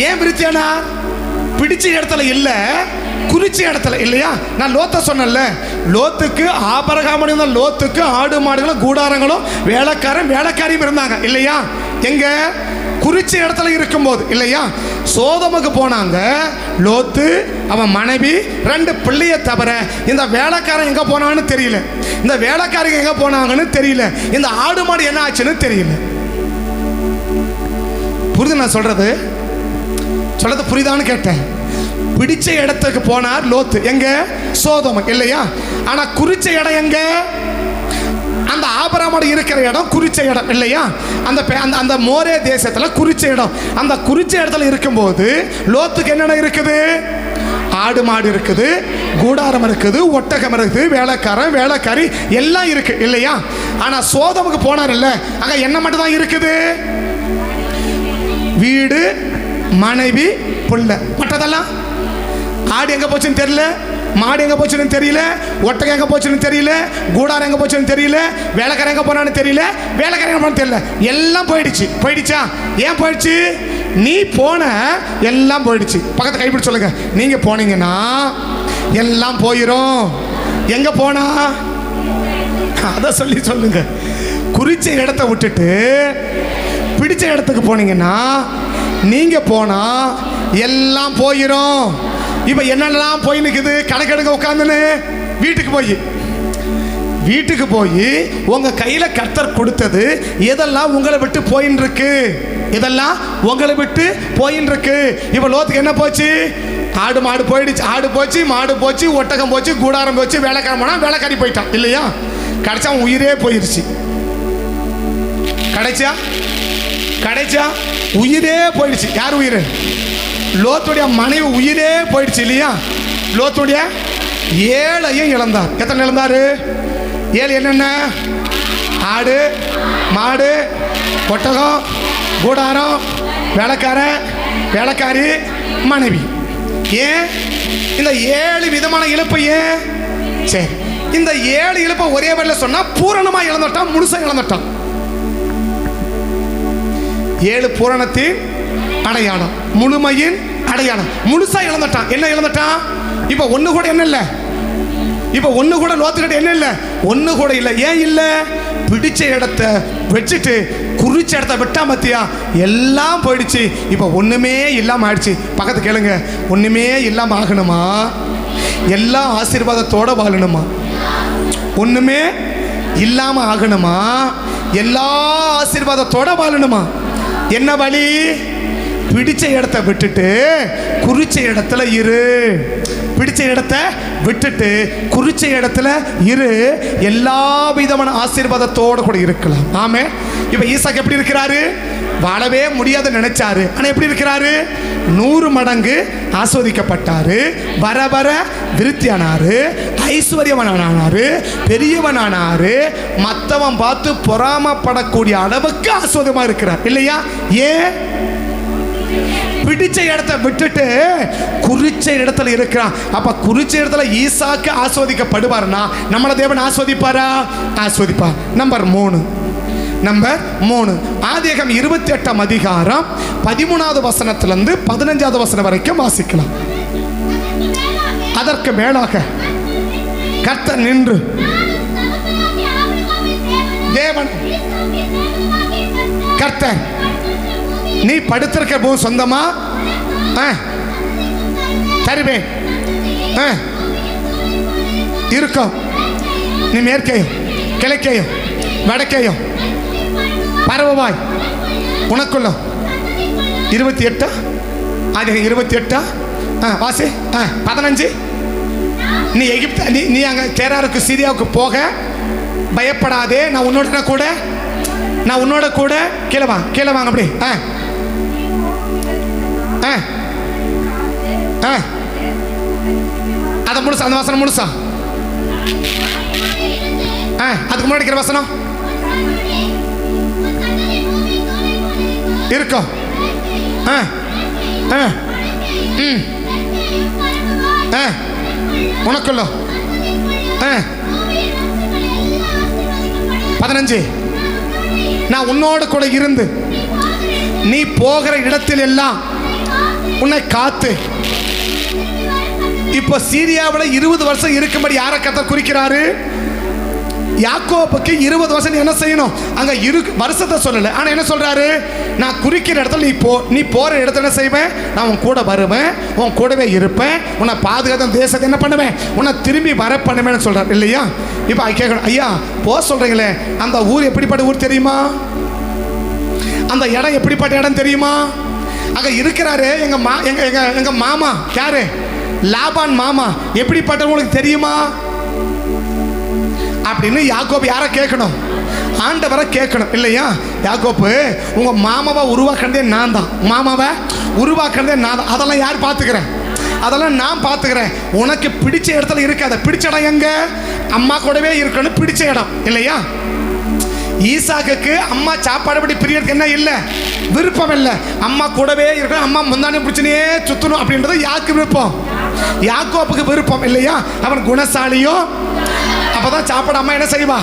ஏன் விருத்தியானா? பிடிச்ச இடத்துல இல்ல, குறிச்ச இடத்துல இல்லையா? நான் லோத்த சொன்னல, லோத்துக்கு ஆபிரகாமுடைய லோத்துக்கு ஆடு மாடுகளும் கூடாரங்களும் வேலைக்காரியும் இருந்தாங்க இல்லையா? எங்க? குறிச்ச இடத்துல இருக்கும்போது இல்லையா? சோதமுக்கு போனாங்க லோத்து, அவன் மனைவி, 2 பிள்ளைய தவிர. இந்த வேலைக்காரன் எங்க போனான்னு தெரியல, இந்த வேலைக்காரங்க எங்க போனாங்கன்னு தெரியல, இந்த ஆடு மாடு என்ன ஆச்சுன்னு தெரியல. புரியுது நான் சொல்றது? புரியுதான்னு கேட்டேன். பிடிச்ச இடத்துக்கு போனார் லோத்து. எங்க? சோதோம் இல்லையா? ஆனா குறிச்ச இடம் எங்க? அந்த ஆபிரகாமோட இருக்கிற இடம் குறிச்ச இடம் இல்லையா? அந்த அந்த மோரே தேசத்துல குறிச்ச இடம். அந்த குறிச்ச இடத்துல இருக்கும்போது லோத்துக்கு என்னென்ன இருக்குது? ஆடு மாடு இருக்குது, கூடாரம் இருக்குது, ஒட்டகம் இருக்குது, வேலைக்காரன் வேலைக்காரி எல்லாம் இருக்கு இல்லையா? ஆனா சோதமுக்கு போனார்ல, அங்க என்ன மட்டும் தான் இருக்குது? வீடு, மனைவி, புள்ள. மற்றதெல்லாம் ஆடு எங்க போச்சுன்னு தெரியல, மாடு எங்க போச்சுன்னு தெரியல, ஒட்டகம் எங்க போச்சுன்னு தெரியல, கூடாரம் எங்க போச்சுன்னு தெரியல, வேலைக்காரன் எங்க போனான்னு தெரியல, வேலைக்காரன் எங்க போனான்னு தெரியல. எல்லாம் போயிடுச்சு. போயிடுச்சா? ஏன் போயிடுச்சு? நீ போன எல்லாம் போயிடுச்சு. பக்கத்தை கைப்பிடி சொல்லுங்க, நீங்க போனீங்கன்னா எல்லாம் போயிடும். எங்க போனா அத சொல்லி சொல்லுங்க. குறிச்ச இடத்த விட்டுட்டு பிடிச்ச இடத்துக்கு போனீங்கன்னா நீங்க போனா எல்லாம் போயிடும். இப்ப என்னெல்லாம் போய் நிக்குது? கணக்கெடுக்க உட்காந்துன்னு வீட்டுக்கு போய் உங்க கையில கர்த்தர் கொடுத்தது எதெல்லாம் உங்களை விட்டு போயின்னு இருக்கு? இதெல்லாம் உங்களை விட்டு போயின்னு இருக்கு. இப்ப லோத்துக்கு என்ன போச்சு? ஆடு மாடு போயிடுச்சு. ஆடு போச்சு, மாடு போச்சு, ஒட்டகம் போச்சு, கூடாரம் போச்சு, வேலைக்காரன் போனா வேலைக்காரி போயிட்டான் இல்லையா? கடைச்சா உயிரே போயிருச்சு. கடைச்சா உயிரே போயிடுச்சு. யார் உயிர்? லோத்துடைய மனைவி உயிரே போயிடுச்சு இல்லையா? லோத்துடைய 7ஐயும் இழந்தார். எத்தனை இழந்தாரு? 7 என்னென்ன? ஆடு, மாடு, ஒட்டகம், கூடாரம், வேலைக்காரன், வேலைக்காரி, மனைவி. ஏன் இந்த 7 விதமான இழப்பு? ஏன்? சரி, இந்த 7 இழப்பை ஒரே வரையில சொன்னா பூரணமா இழந்துட்டான், முழுசா இழந்துட்டான். 7 பூரணத்தின் அடையாளம், முழுமையின் அடையாளம். முழுசா இழந்துட்டான். என்ன இழந்துட்டான்? இப்ப ஒண்ணு கூட என்ன இல்ல? இப்ப ஒண்ணு கூட லோத்துக்கிட்ட என்ன இல்ல? ஒண்ணு கூட இல்ல. ஏன் இல்ல? பிடிச்ச இடத்த வச்சுட்டு குறிச்ச இடத்த விட்டா மத்தியா எல்லாம் போயிடுச்சு. இப்ப ஒண்ணுமே இல்லாம ஆயிடுச்சு. பக்கத்து கேளுங்க, ஒண்ணுமே இல்லாம ஆகணுமா? எல்லா ஆசீர்வாதத்தோட வாழணுமா? ஒண்ணுமே இல்லாம ஆகணுமா? எல்லா ஆசீர்வாதத்தோட வாழணுமா? என்ன வழி? பிடிச்ச இடத்தை விட்டுட்டு குறிச்ச இடத்துல இரு. பிடிச்ச இடத்தை விட்டுட்டு குறிச்ச இடத்துல இரு. எல்லா விதமான ஆசீர்வாதத்தோட கூட இருக்கலாம். ஆமே. இப்ப ஈசாக்கு எப்படி இருக்கிறாரு? வாழவே முடியாத நினைச்சாரு. ஆனா எப்படி இருக்கிறாரு? 100 மடங்கு ஆஸ்வதிக்கப்பட்டாரு. வர வர விருத்தியானாரு, ஐஸ்வர்யவனானாரு, பெரியவனானாரு. மற்றவன் பார்த்து பொறாமப்படக்கூடிய அளவுக்கு ஆஸ்வதமா இருக்கிறார் இல்லையா? ஏன்? பிடிச்ச இடத்தை விட்டுட்டு குறிச்ச இடத்துல இருக்கிறான். அப்ப குறிச்ச இடத்துல ஈசாக்கு ஆஸ்வதிக்கப்படுவார்னா நம்மள தேவன் ஆஸ்வதிப்பாரா? ஆஸ்வதிப்பார். நம்பர் 3 ஆதியாகமம் 28ஆம் அதிகாரம் 13வது வசனத்திலிருந்து 15வது வசனம் வரைக்கும் வாசிக்கலாம். அதற்கு மேலாக கர்த்தர் நின்று, தேவன் கர்த்தர், நீ படுத்திருக்க பூமி சொந்தமா தருவேன், இருக்கும். நீ மேற்கையும் கிழக்கையும் வடக்கையும் பரவவாய் உனக்குள்ள. 28 அது 28 வாசி. 15 நீ எகிப்து, நீ அங்க கேராருக்கு சீரியாவுக்கு போக பயப்படாதே, நான் உன்னோட கூட கீழே வாங்க அப்படி. அத முழுசா, அந்த வசனம் முழுசா. அதுக்கு முன்னாடி இருக்கிற வசனம் இருக்கும். உனக்குள்ள 15 நான் உன்னோடு கூட இருந்து நீ போகிற இடத்தில் எல்லாம் உன்னை காத்து. இப்ப சீரியாவில் 20 வருஷம் இருக்கும்படி யாரை கர்த்தர் குறிக்கிறாரு? யாக்கோபுக்கு 20 வருஷம் என்ன செய்யணும்? அங்க வருஷத்தை சொல்லல, ஆனா என்ன சொல்றாரு? நான் குறிக்கிற இடத்துல நீ போற இடத்துல என்ன செய்வேன்? நான் உன் கூட வருவேன், உன் கூடவே இருப்பேன், உன்னை பாதுகாத்த தேசத்தை என்ன பண்ணுவேன்? உன்னை திரும்பி வர பண்ணுவேன்னு சொல்றாரு இல்லையா? இப்ப கேட்கணும், ஐயா போ சொல்றீங்களே, அந்த ஊர் எப்படிப்பட்ட ஊர் தெரியுமா? அந்த இடம் எப்படிப்பட்ட இடம் தெரியுமா? அங்க இருக்கிறாரு எங்க மாமா. யாரு? லாபான் மாமா. எப்படிப்பட்ட உங்களுக்கு தெரியுமா அப்படின்னு யாக்கோபு யாரை கேட்கணும்? ஆண்டவரை கேட்கணும் இல்லையா? யாக்கோபு, உங்க மாமாவை உருவாக்குறதே நான் தான், மாமாவை உருவாக்குறதே நான் தான், அதெல்லாம் யார் பார்த்துக்கிறேன்? அதெல்லாம் நான் பார்த்துக்கிறேன், உனக்கு பிடிச்ச இடத்துல இருக்காத. பிடிச்ச இடம் எங்க? அம்மா கூடவே இருக்கணும் பிடிச்ச இடம் இல்லையா? ஈசாக்குக்கு அம்மா சாப்பாடு படி பிரியறதுக்கு என்ன இல்லை, விருப்பம் இல்லை. அம்மா கூடவே இருக்கணும், அம்மா முந்தானே பிடிச்சினே சுத்தணும் அப்படின்றது யாருக்கு விருப்பம்? யாக்கோப்புக்கு விருப்பம் இல்லையா? அவன் குணசாலியோ. அப்பதான் சாப்பாடு அம்மா என்ன செய்வா?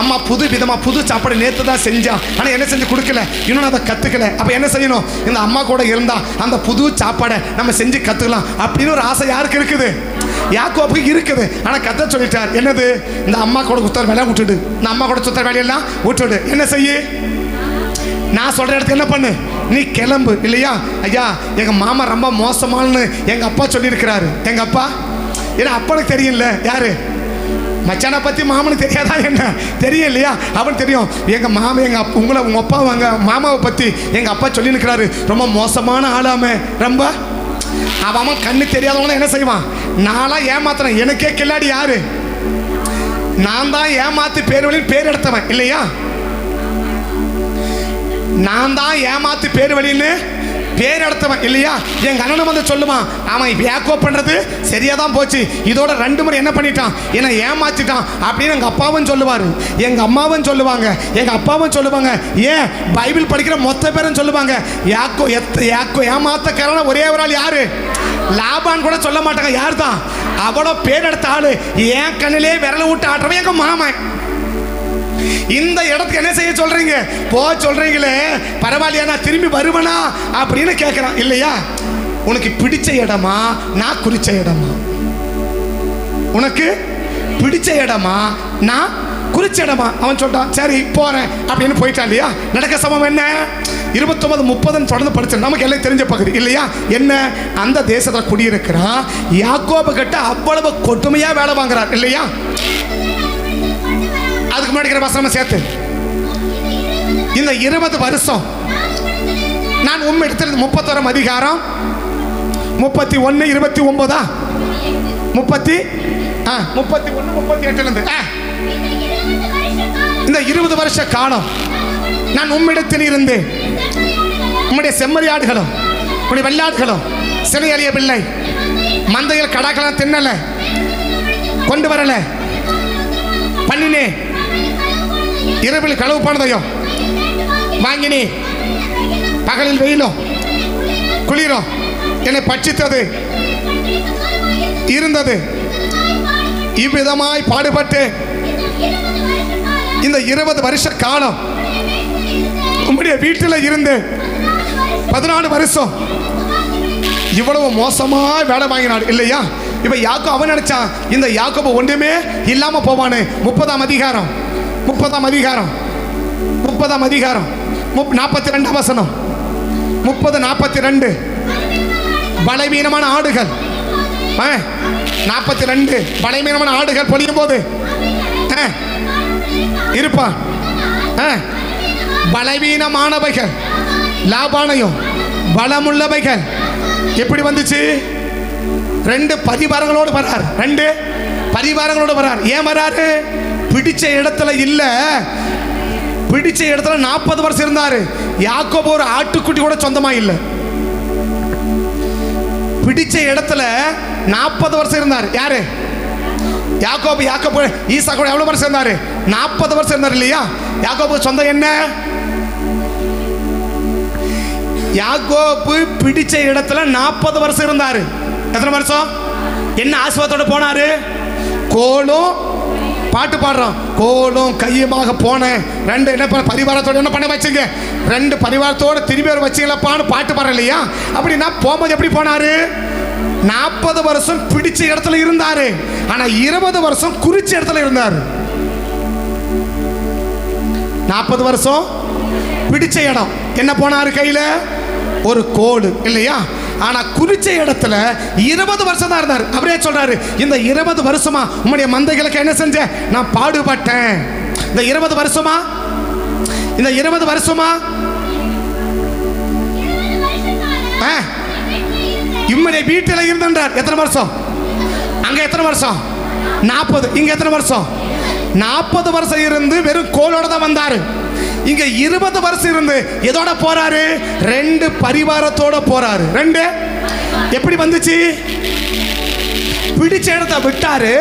அம்மா புது விதமா புது சாப்பாடு நேற்று தான் செஞ்சா, ஆனால் என்ன செஞ்சு கொடுக்கல, இன்னும் அதை கற்றுக்கல. அப்போ என்ன செய்யணும்? இந்த அம்மா கூட இருந்தால் அந்த புது சாப்பாடை நம்ம செஞ்சு கற்றுக்கலாம் அப்படின்னு ஒரு ஆசை யாருக்கு இருக்குது? யாக்கோப்புக்கு இருக்குது. ஆனால் கத்த சொல்லிட்டார், என்னது? இந்த அம்மா கூட சுத்தர வேலையை விட்டுடு, இந்த அம்மா கூட சுத்தர வேலையெல்லாம் விட்டுடு. என்ன செய்ய? நான் சொல்கிற இடத்துக்கு என்ன பண்ணு, நீ கிளம்பு இல்லையா? ஐயா எங்கள் மாமா ரொம்ப மோசமானு எங்கள் அப்பா சொல்லியிருக்கிறாரு. எங்கள் அப்பா, ஏன்னா அப்பனுக்கு தெரியல யாரு மச்சானை பற்றி மாமனுக்கு தெரியாதா என்ன? தெரியும் இல்லையா? அவனுக்கு தெரியும். எங்கள் மாமா எங்கள் அப்பா உங்களை உங்கள் அப்பா எங்கள் மாமாவை பற்றி எங்கள் அப்பா சொல்லியிருக்கிறாரு, ரொம்ப மோசமான ஆளாமே. ரொம்ப அவன் கண்ணு தெரியாதவங்க என்ன செய்வான்? நான்லாம் ஏமாத்துறேன், எனக்கே கில்லாடி யாரு? நான் தான் ஏமாத்து பேர் வழின்னு பேர் எடுத்தவன் இல்லையா? நான் தான் ஏமாத்து பேர் வழின்னு பேர் எடுத்தவன் இல்லையா? எங்க அண்ணன் வந்து சொல்லுவான், அவன் யாக்கோ பண்றது சரியா தான் போச்சு, இதோட 2 முறை என்ன பண்ணிட்டான், என்ன ஏமாத்திட்டான் அப்படின்னு எங்க அப்பாவும் சொல்லுவாரு, எங்க அம்மாவும் சொல்லுவாங்க, எங்க அப்பாவும் சொல்லுவாங்க. ஏன் பைபிள் படிக்கிற மொத்த பேரும் சொல்லுவாங்க, யாக்கோ ஏமாத்தக்காரன ஒரே ஒரு ஆள் யாரு? லாபான் கூட சொல்ல மாட்டாங்க. யார் தான்? அவ்வளோ பேர் எடுத்த ஆளு. ஏன் கண்ணிலே விரல விட்டு ஆட்டுறவன் எங்க மாமன். இந்த இடத்துக்கு என்ன செய்ய சொல்றீங்க? போ சொல்றீங்களே, பரவாயில்லையா, நான் திரும்பி வருவனா அப்படின்னு கேட்கிறான் இல்லையா? உனக்கு பிடிச்ச இடமா நான் குறிச்ச இடமா? உனக்கு பிடிச்ச இடமா நான் குறிச்ச இடமா? அவன் சொல்லிட்டான், சரி போறேன் அப்படின்னு போயிட்டான் இல்லையா? நடக்க சமம் என்ன? 29-30 தொடர்ந்து படிச்சு நமக்கு எல்லாம் தெரிஞ்ச பகுதி இல்லையா? என்ன? அந்த தேசத்தில் குடியிருக்கிறான். யாக்கோபு கிட்ட அவ்வளவு கொடுமையா வேலை வாங்குறார் இல்லையா? அதுக்கு முன்னாடி வசனம் சேர்த்து, இந்த 20 வருஷம் நான் உண்மை எடுத்துறது 31 அதிகாரம் 31 29 31 38 இந்த 20 வருஷ காலம் நான் உம்மிடத்தில் இருந்து உம்முடைய செம்மறியாடுகளும் உம்முடைய வெள்ளாடுகளும் சினை அழியவில்லை, மந்தையில் கடாக்கலாம் தின்னல, கொண்டு வரல, பண்ணினே, இரவில் களவு போனதையும் வாங்கினே, பகலில் வெயிலும் குளிரும் என்னை பட்சித்தது இருந்தது. இவ்விதமாய் பாடுபட்டு இந்த 20 வருஷ காலம் உம்முடைய வீட்டில் இருந்து 14 வருஷம் இவ்வளவு மோசமா வேலை வாங்கினார் இல்லையா? இப்ப யாக்கோ அவன் நினைச்சான் இந்த யாக்கோபு ஒன்றுமே இல்லாம போவானு. 30ஆம் அதிகாரம் 42 வசனம் 30-42 பலவீனமான ஆடுகள் 42 பலவீனமான ஆடுகள் பொழியும் போது இருப்பான். பலவீனமானவைகள் லாபானையும் பலமுள்ளவைகள் எப்படி வந்துச்சு? 2 பரிவாரங்களோடு வரார். 2 பரிவாரங்களோடு வரார். ஏன் வராரு? பிடிச்ச இடத்துல இல்ல, பிடிச்ச இடத்துல 40 வருஷம் இருந்தாரு. யாக்கோபு ஒரு ஆட்டுக்குட்டி கூட சொந்தமா இல்ல. பிடிச்ச இடத்துல 40 வருஷம் இருந்தார். யாரு? யாக்கோபு ஈசா கூட எவ்வளவு வருஷம் இருந்தாரு? 40 வருஷம் இருந்தார் இல்லையா? யாக்கோபு சொந்தம் என்ன? யாக்கோபு பிடிச்ச இடத்துல 40 வருஷம் இருந்தாரு. எத்தனை வருஷம்? என்ன ஆசீர்வாதத்தோட போனாரு? கோலும் பாட்டு பாடுறோம், கோலும் கையுமாக போனேன். 2 என்ன பரிவாரத்தோட என்ன பண்ண வச்சுங்க? 2 பரிவாரத்தோட திரும்பி வர வச்சுங்களப்பான்னு பாட்டு பாடுற இல்லையா? அப்படின்னா போகும்போது எப்படி போனாரு? 40 வருஷம் பிடிச்ச இடத்துல இருந்தாரு. ஆனா 20 வருஷம் குறிச்ச இடத்துல இருந்தாரு. 40 வருஷம் பிடிச்ச இடம் என்ன போனாரு? கையில ஒரு கோடு இல்லையா? ஆனா குறிச்ச இடத்துல 20 வருஷம் தான் இருந்தார். அவரே சொல்றாரு, இந்த 20 வருஷமா உம்முடைய மந்தைகளுக்கு என்ன செஞ்ச? நான் பாடுபட்டேன். இந்த 20 வருஷமா இம்முடைய வீட்டில் இருந்தார். எத்தனை வருஷம்? அங்க எத்தனை வருஷம்? 40. இங்க எத்தனை வருஷம்? 40 வருஷம் இருந்து வெறும் கோலோட தான் வந்தாரு. இங்க 20 வருஷம் இருந்து எதோட போறாரு? 2 பரிவாரத்தோட போறாரு. 2 எப்படி வந்துச்சு? பிடிச்ச இடத்தை விட்டாரு,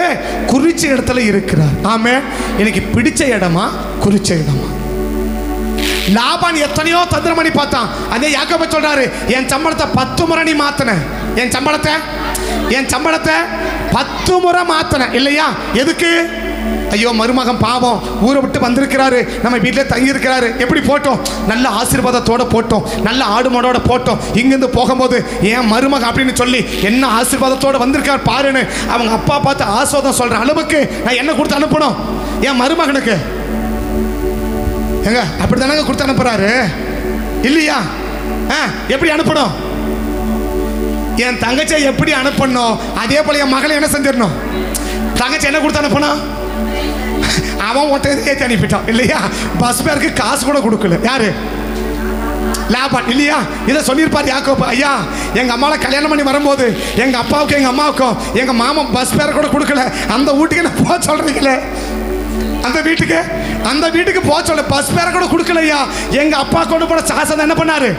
குறிச்ச இடத்துல இருக்கிறார். ஆமே. எனக்கு பிடிச்ச இடமா குறிச்ச இடமா? லாபான் எத்தனையோ தந்திரம் பண்ணி பார்த்தான். அதே யாக்கோபு சொல்றாரு, என் சம்பளத்தை 10 முறை நீ மாத்தின, என் சம்பளத்தை 10 முறை மாத்தின இல்லையா? எதுக்கு? ஐயோ மருமகன் பாவம் ஊரை விட்டு வந்திருக்கிறாரு, நம்ம வீட்டில் தங்கி இருக்கிறாரு, எப்படி போட்டோம்? நல்ல ஆசீர்வாதத்தோட போட்டோம், நல்ல ஆடு மாடோட போட்டோம். இங்கிருந்து போகும்போது என் மருமகன் அப்படின்னு சொல்லி என்ன ஆசீர்வாதத்தோட வந்திருக்காரு பாருன்னு அவங்க அப்பா பார்த்து ஆசீர்வாதம் சொல்ற அளவுக்கு நான் என்ன கொடுத்து அனுப்பணும் என் மருமகனுக்கு? எங்க அப்படி தானங்க கொடுத்து அனுப்புறாரு இல்லையா? எப்படி அனுப்பணும்? என் தங்கச்சியை எப்படி அனுப்பணும் அதே போல என் மகளை என்ன செஞ்சிடணும்? தங்கச்சி என்ன கொடுத்து அனுப்பணும்? அவன் ஒட்டே அனுப்பிட்டான் இல்லையா? பஸ் பேருக்கு காசு கூட கொடுக்கல. யாரு? லாபான் இல்லையா? இதை சொல்லியிருப்பார் யாக்கோபு. ஐயா எங்க அம்மாவை கல்யாணம் பண்ணி வரும்போது எங்க அப்பாவுக்கும் எங்க அம்மாவுக்கும் எங்க மாமன் பஸ் பேர் கூட கொடுக்கல. அந்த வீட்டுக்கு என்ன போக சொல்றீங்களே? அந்த வீட்டுக்கு போக சொல்ல பஸ் பேரை கூட கொடுக்கலையா? எங்க அப்பா கொண்டு போன சாசம் என்ன பண்ணாரு?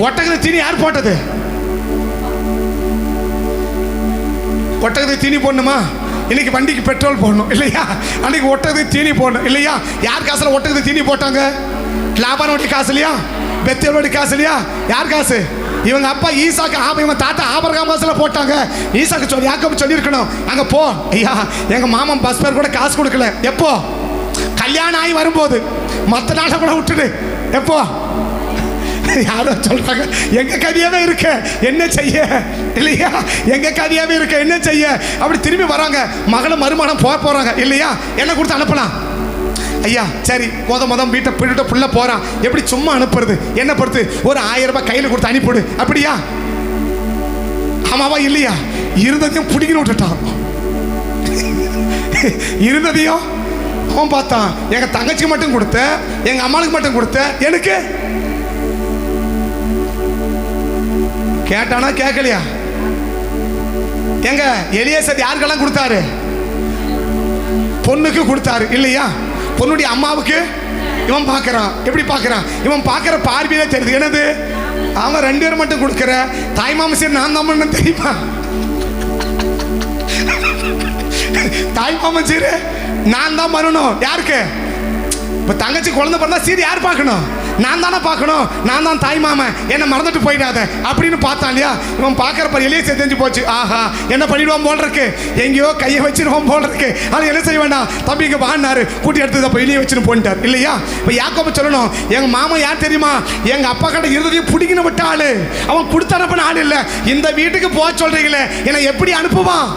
ஒட்டகத்தை தீனி யார் போட்டது? ஒட்டகத்தை தீனி போடணுமா? இன்னைக்கு வண்டிக்கு பெட்ரோல் போடணும் இல்லையா? அன்னைக்கு ஒட்டகத்தை தீனி போடணும் இல்லையா? யார் காசுல ஒட்டகத்தை தீனி போட்டாங்க? லாபானோட காசு இல்லையா? பெத்தேலோட காசு இல்லையா? யார் காசு? இவங்க அப்பா ஈசாக்கு இவங்க தாத்தா ஆபிரகாம் காசுல போட்டாங்க. ஈசாக்கு சொல்லி யாக்கோபு சொல்லியிருக்கணும், அங்க போ ஐயா எங்க மாமன் பஸ் பேர் கூட காசு கொடுக்கல. எப்போ? கல்யாணம் ஆகி வரும்போது. மற்ற நாளை கூட விட்டுடு. எப்போ? யாரோ சொல்றாங்க எங்க கதியாவே இருக்க என்ன செய்ய இல்லையா? எங்க கதியாவே இருக்க என்ன செய்ய? அப்படி திரும்பி வராங்க, மகளும் மருமகனும் போறாங்க இல்லையா? என்ன கொடுத்து அனுப்பலாம்? ஐயா சரி மொதல் வீட்டை பிடிட்ட புள்ள போறான், எப்படி சும்மா அனுப்புறது? என்ன பொறுத்து ஒரு 1000 ரூபாய் கையில் கொடுத்து அனுப்பிவிடு. அப்படியா? ஆமாவா இல்லையா? இருந்ததையும் பிடிக்கணும் விட்டுட்டான். இருந்ததையும் அவன் பார்த்தான். எங்க தங்கச்சிக்கு மட்டும் கொடுத்த, எங்க அம்மாளுக்கு மட்டும் கொடுத்த, எனக்கு கேட்டானா கேட்கலையா? எங்க எலியேசர் யாருக்கெல்லாம் கொடுத்தாரு? பொண்ணுக்கு கொடுத்தாரு இல்லையா? பொண்ணுடைய அம்மாவுக்கு இவன் பார்க்கறான். எப்படி பார்க்கறான்? இவன் பார்க்கிற பார்வையிலே தெரியுது. என்னது? அவன் 2 பேரும் மட்டும் கொடுக்கிற தாய் மாமன் சரி நான் தான் பண்ண தெரியுமா? தாய் மாமன் சரி நான் தான் பண்ணணும். யாருக்கு? இப்போ தங்கச்சி குழந்தை பிறந்தா சரி யார் பார்க்கணும்? நான் தானே பார்க்கணும். நான் தான் தாய் மாமன், என்ன மறந்துட்டு போயிடாத அப்படின்னு பார்த்தான் இல்லையா? இவன் பார்க்குறப்ப எலியே தெரிஞ்சு போச்சு. ஆஹா என்ன பண்ணிடுவான் போல் இருக்கு, எங்கேயோ கையை வச்சிருவான் போல் இருக்கு. ஆனால் என்ன செய்ய வேண்டாம், தம்பி இங்கே வாங்கினாரு, கூட்டி எடுத்து அப்போ எலியை வச்சுன்னு போயிட்டார் இல்லையா? இப்போ யாக்கோபு சொல்லணும், எங்கள் மாமன் யார் தெரியுமா? எங்கள் அப்பா கிட்ட இருந்ததையும் பிடிக்கணும் விட்ட ஆளு. அவன் கொடுத்து அனுப்பின ஆள் இல்லை. இந்த வீட்டுக்கு போக சொல்றீங்களே, என்னை எப்படி அனுப்புவான்?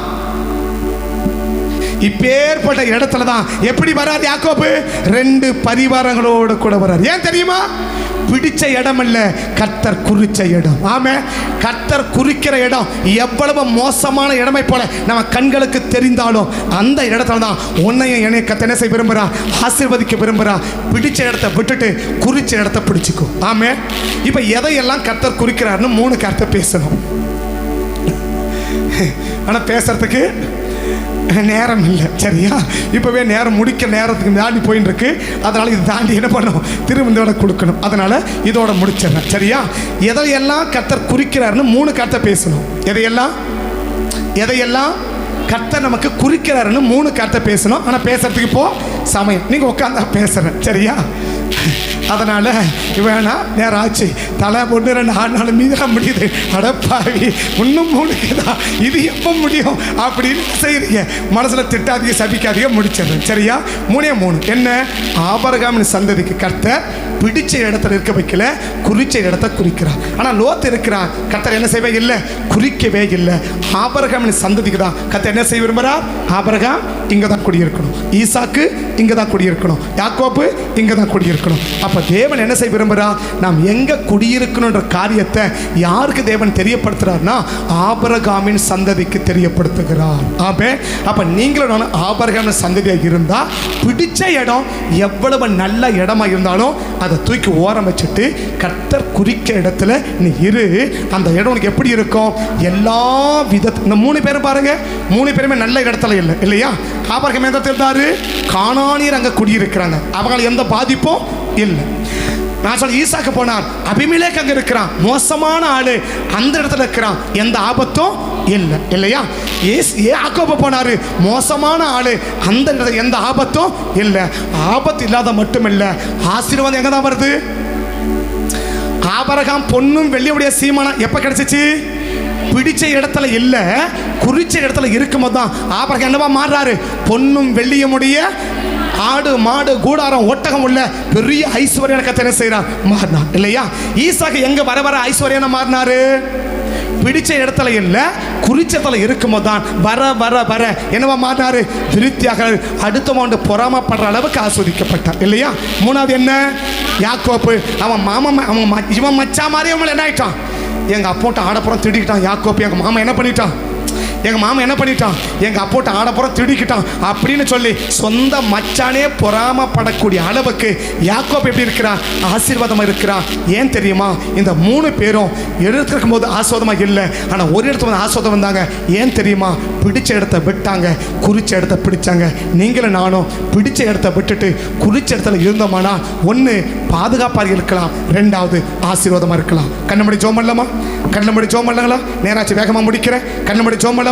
இப்பேற்பட்ட இடத்துல தான் எப்படி வராது யாக்கோபு? 2 பரிவாரங்களோடு கூட வராது. ஏன் தெரியுமா? பிடிச்ச இடம் இல்ல, கர்த்தர் குறிச்ச இடம். ஆமே. கர்த்தர் குறிக்கிற இடம் எவ்வளவு மோசமான இடமை போல நம்ம கண்களுக்கு தெரிந்தாலும் அந்த இடத்துல தான் உன்னையும் என்னை கர்த்தர் என்ன செய்ய விரும்புறா? ஆசீர்வதிக்க விரும்புறா. பிடிச்ச இடத்தை விட்டுட்டு குறிச்ச இடத்தை பிடிச்சிக்கோ. ஆமே. இப்ப எதையெல்லாம் கர்த்தர் குறிக்கிறாருன்னு 3 கருத்தை பேசணும். ஆனா பேசுறதுக்கு நேரம் இல்லை. சரியா? இப்போவே நேரம் முடிக்க நேரத்துக்கு தாண்டி போயின்னு இருக்கு. அதனால் இது தாண்டி என்ன பண்ணணும்? திரும்ப இதோட கொடுக்கணும். அதனால் இதோட முடிச்சிடறேன். சரியா? எதையெல்லாம் கர்த்தர் குறிக்கிறாருன்னு 3 கருத்தை பேசணும். எதையெல்லாம் கர்த்தர் நமக்கு குறிக்கிறாருன்னு 3 கருத்தை பேசணும். ஆனால் பேசுறதுக்கு இப்போ சமயம் நீங்கள் உட்காந்தா பேசுகிறேன். சரியா? அதனால் வேணா நேரம் ஆச்சு, தலை பொண்ணு 2 ஆனாலும் மீதெல்லாம் முடியுது. அடப்பாவி இன்னும் 3 தான், இது எப்போ முடியும் அப்படின்னு செய்கிறீங்க. மனசில் திட்டாதீங்க, சபிக்காதீங்க, முடிச்சிடுறேன். சரியா? 3 என்ன? ஆபிரகாமின் சந்ததிக்கு கர்த்தர் பிடிச்ச இடத்துல இருக்க வைக்கல, குறிச்ச இடத்த குறிக்கிறார். ஆனால் லோத் இருக்கிறார், கர்த்தர் என்ன செய்வே இல்லை, குறிக்கவே இல்லை. ஆபிரகாமின் சந்ததிக்கு தான் கர்த்தர் என்ன செய்ய விரும்புகிறார்? ஆபிரகாம் இங்கே தான் குடியிருக்கணும், ஈசாக்கு இங்கே தான் குடியிருக்கணும், யாக்கோபு இங்கே தான் குடியிருக்கணும். அப்போ அப்போ தேவன் என்ன செய்ய விரும்புகிறார்? நாம் எங்கே குடியிருக்கணுன்ற காரியத்தை யாருக்கு தேவன் தெரியப்படுத்துகிறார்னா ஆபிரகாமின் சந்ததிக்கு தெரியப்படுத்துகிறார். அப்போ நீங்களும் நான் ஆபிரகாமின் சந்ததியாக இருந்தால் பிடிச்ச இடம் எவ்வளவு நல்ல இடமா இருந்தாலும் அதை தூக்கி ஓரம் வச்சுட்டு கர்த்தர் குறிக்க இடத்துல நீ இரு. அந்த இடம் உனக்கு எப்படி இருக்கும்? எல்லா விதத்தில் இந்த 3 பேரும் பாருங்க, 3 பேருமே நல்ல இடத்துல இல்லை இல்லையா? ஆபிரகாம் எந்த இடத்துல இருந்தாரு? கானானியர் அங்கே குடியிருக்கிறாங்க, அவங்களுக்கு எந்த பாதிப்பும் இல்லை. நான் சொல்ல ஈசாக்கு போனார், அபிமெலேக்கு அங்கே இருக்கிறான், மோசமான ஆளு, அந்த இடத்துல இருக்கிறான், எந்த ஆபத்தும் இல்லை இல்லையா? யாக்கோபு போனாரு, மோசமான ஆளு, அந்த இடத்துல எந்த ஆபத்தும் இல்லை. ஆபத்து இல்லாத மட்டும் இல்லை, ஆசீர்வாதம் எங்கே தான் வருது? ஆபிரகாம் பொன்னும் வெள்ளியுடைய சீமானம் எப்போ கிடைச்சிச்சு? பிடிச்ச இடத்துல இல்லை, குறிச்ச இடத்துல இருக்கும்போது தான் ஆபிரகாம் என்னவா மாறுறாரு? பொன்னும் வெள்ளியுடைய ஆடு மாடு கூடாரம் ஒட்டகம் உள்ள பெரிய ஐஸ்வர்யம் கத்தனை செய்யறார், மாறினார் இல்லையா? ஈசாக்கு எங்க வர வர ஐஸ்வர்யம் மாறினாரு? பிடிச்ச இடத்துல இல்லை, குறிச்சத்துல இருக்கும்போது தான் வர வர வர என்னவா மாறினாரு? விருத்தியாக அடுத்தவன் பொறாமப்படுற அளவுக்கு ஆஸ்வதிக்கப்பட்டார் இல்லையா? 3வது என்ன? யாக்கோப்பு அவன் மாமா இவன் மச்சா மாதிரி அவன் என்ன ஆயிட்டான்? எங்க அப்போட்ட ஆடப்புறம் திடிக்கிட்டான் யாக்கோப்பு. எங்க மாமா என்ன பண்ணிட்டான்? எங்கள் மாமா என்ன பண்ணிட்டான்? எங்கள் அப்போட்ட ஆடப்புறம் திடிக்கிட்டான் அப்படின்னு சொல்லி சொந்த மச்சானே பொறாமப்படக்கூடிய அளவுக்கு யாக்கோப் எப்படி இருக்கிறான்? ஆசீர்வாதமாக இருக்கிறான். ஏன் தெரியுமா? இந்த 3 பேரும் எடுத்துருக்கும் போது ஆஸ்வாதமாக இல்லை, ஆனால் ஒரு இடத்துல வந்து ஆஸ்வாதம் வந்தாங்க. ஏன் தெரியுமா? பிடிச்ச இடத்த விட்டாங்க, குறிச்ச இடத்த பிடிச்சாங்க. நீங்களும் நானும் பிடிச்ச இடத்த விட்டுட்டு குறிச்ச இடத்துல இருந்தோமானா ஒன்று பாதுகாப்பாக இருக்கலாம், 2வது ஆசீர்வாதமாக இருக்கலாம். கண்ணமடி ஜோம் பண்ணலாமா? கண்ணமடி ஜோம் பண்ணலாங்களா? நேராச்சு வேகமாக முடிக்கிறேன். கண்ணமடி ஜோம் பண்ணலாமா?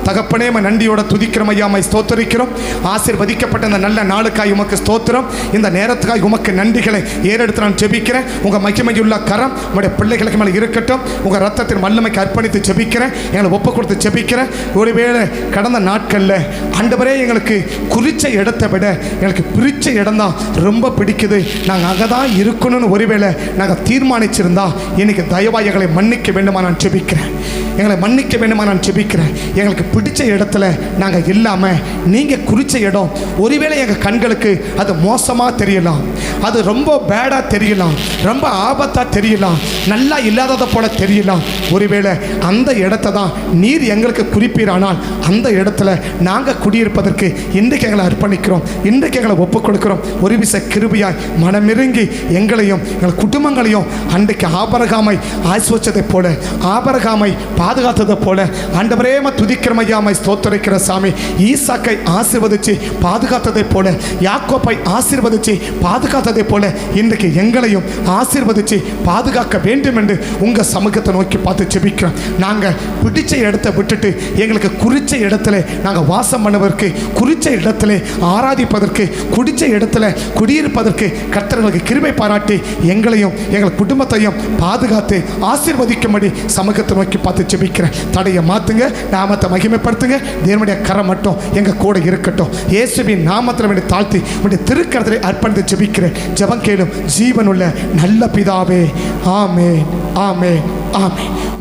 தகப்பனே நன்றியோட துதிக்கிறோம் ஐயா, ஸ்தோத்திரிக்கிறோம். ஆசீர்வதிக்கப்பட்ட இந்த நல்ல நாளுக்காய் உமக்கு ஸ்தோத்திரம். இந்த நேரத்துக்காய் உமக்கு நன்றிகளை ஏறெடுத்து நான் ஜெபிக்கிறேன். உங்கள் மகிமையுள்ள கரம் உங்களுடைய பிள்ளைகளுக்கு மேலே இருக்கட்டும். உங்கள் ரத்தத்தின் வல்லமைக்கு அர்ப்பணித்து ஜெபிக்கிறேன், எங்களை ஒப்பு கொடுத்து ஜெபிக்கிறேன். ஒருவேளை கடந்த நாட்களில் ஆண்டவரே எங்களுக்கு குறிச்ச இடத்தை விட எங்களுக்கு பிரிச்ச இடம் தான் ரொம்ப பிடிக்குது, நாங்கள் அங்கே தான் இருக்கணும்னு ஒருவேளை நாங்கள் தீர்மானிச்சிருந்தா இன்னைக்கு தயவாய் எங்களை மன்னிக்க வேண்டுமா நான் ஜெபிக்கிறேன். எங்களை மன்னிக்க வேண்டுமா நான் ஜெபிக்கிறேன். எங்களுக்கு பிடிச்ச இடத்துல நாங்கள் இல்லாமல் நீங்கள் குறிச்ச இடம் ஒருவேளை எங்கள் கண்களுக்கு அது மோசமாக தெரியலாம், அது ரொம்ப பேடாக தெரியலாம், ரொம்ப ஆபத்தாக தெரியலாம், நல்லா இல்லாததை போல தெரியலாம். ஒருவேளை அந்த இடத்த தான் நீர் எங்களுக்கு குறிப்பீரானால் அந்த இடத்துல நாங்கள் குடியிருப்பதற்கு இன்றைக்கு எங்களை அர்ப்பணிக்கிறோம், இன்றைக்கு எங்களை ஒப்புக் கொடுக்கிறோம். ஒரு விச கிருபையாய் மனமிறங்கி எங்களையும் எங்கள் குடும்பங்களையும் அன்றைக்கு ஆபிரகாமை ஆஸ்வதித்ததை போல, ஆபிரகாமை பாதுகாத்ததை போல ஆண்டவரே துதிக்கிறோம் ஐயா, ஸ்தோத்திரிக்கிற சாமி. ஈசாக்கை ஆசீர்வதிச்சு பாதுகாத்ததை போல, யாக்கோப்பை ஆசீர்வதிச்சு பாதுகாத்ததை போல இன்றைக்கு எங்களையும் ஆசீர்வதிச்சு பாதுகாக்க வேண்டும் என்று உங்க சமூகத்தை நோக்கி பார்த்து ஜெபிக்கிறோம். நாங்கள் பிடிச்ச இடத்தை விட்டுட்டு எங்களுக்கு குறிச்ச இடத்துல நாங்கள் வாசம் பண்ணுவதற்கு, குறிச்ச இடத்துல ஆராதிப்பதற்கு, குடிச்ச இடத்துல குடியிருப்பதற்கு கர்த்தர்களுக்கு கிருபை பாராட்டி எங்களையும் எங்கள் குடும்பத்தையும் பாதுகாத்து ஆசீர்வதிக்கும்படி சமூகத்தை நோக்கி பார்த்து ஜெபிக்கிறேன். தடையை மாற்றுங்க, நாமத்தை மகிமைப்படுத்துங்க. தேவனுடைய கரம் மட்டும் எங்க கூட இருக்கட்டும். இயேசுவின் நாமத்தில் தாழ்த்தி உடைய திருக்கரத்திலே அர்ப்பணித்து ஜெபிக்கிறேன். ஜெபம் கேளும் ஜீவனுள்ள நல்ல பிதாவே. ஆமென், ஆமென், ஆமென்.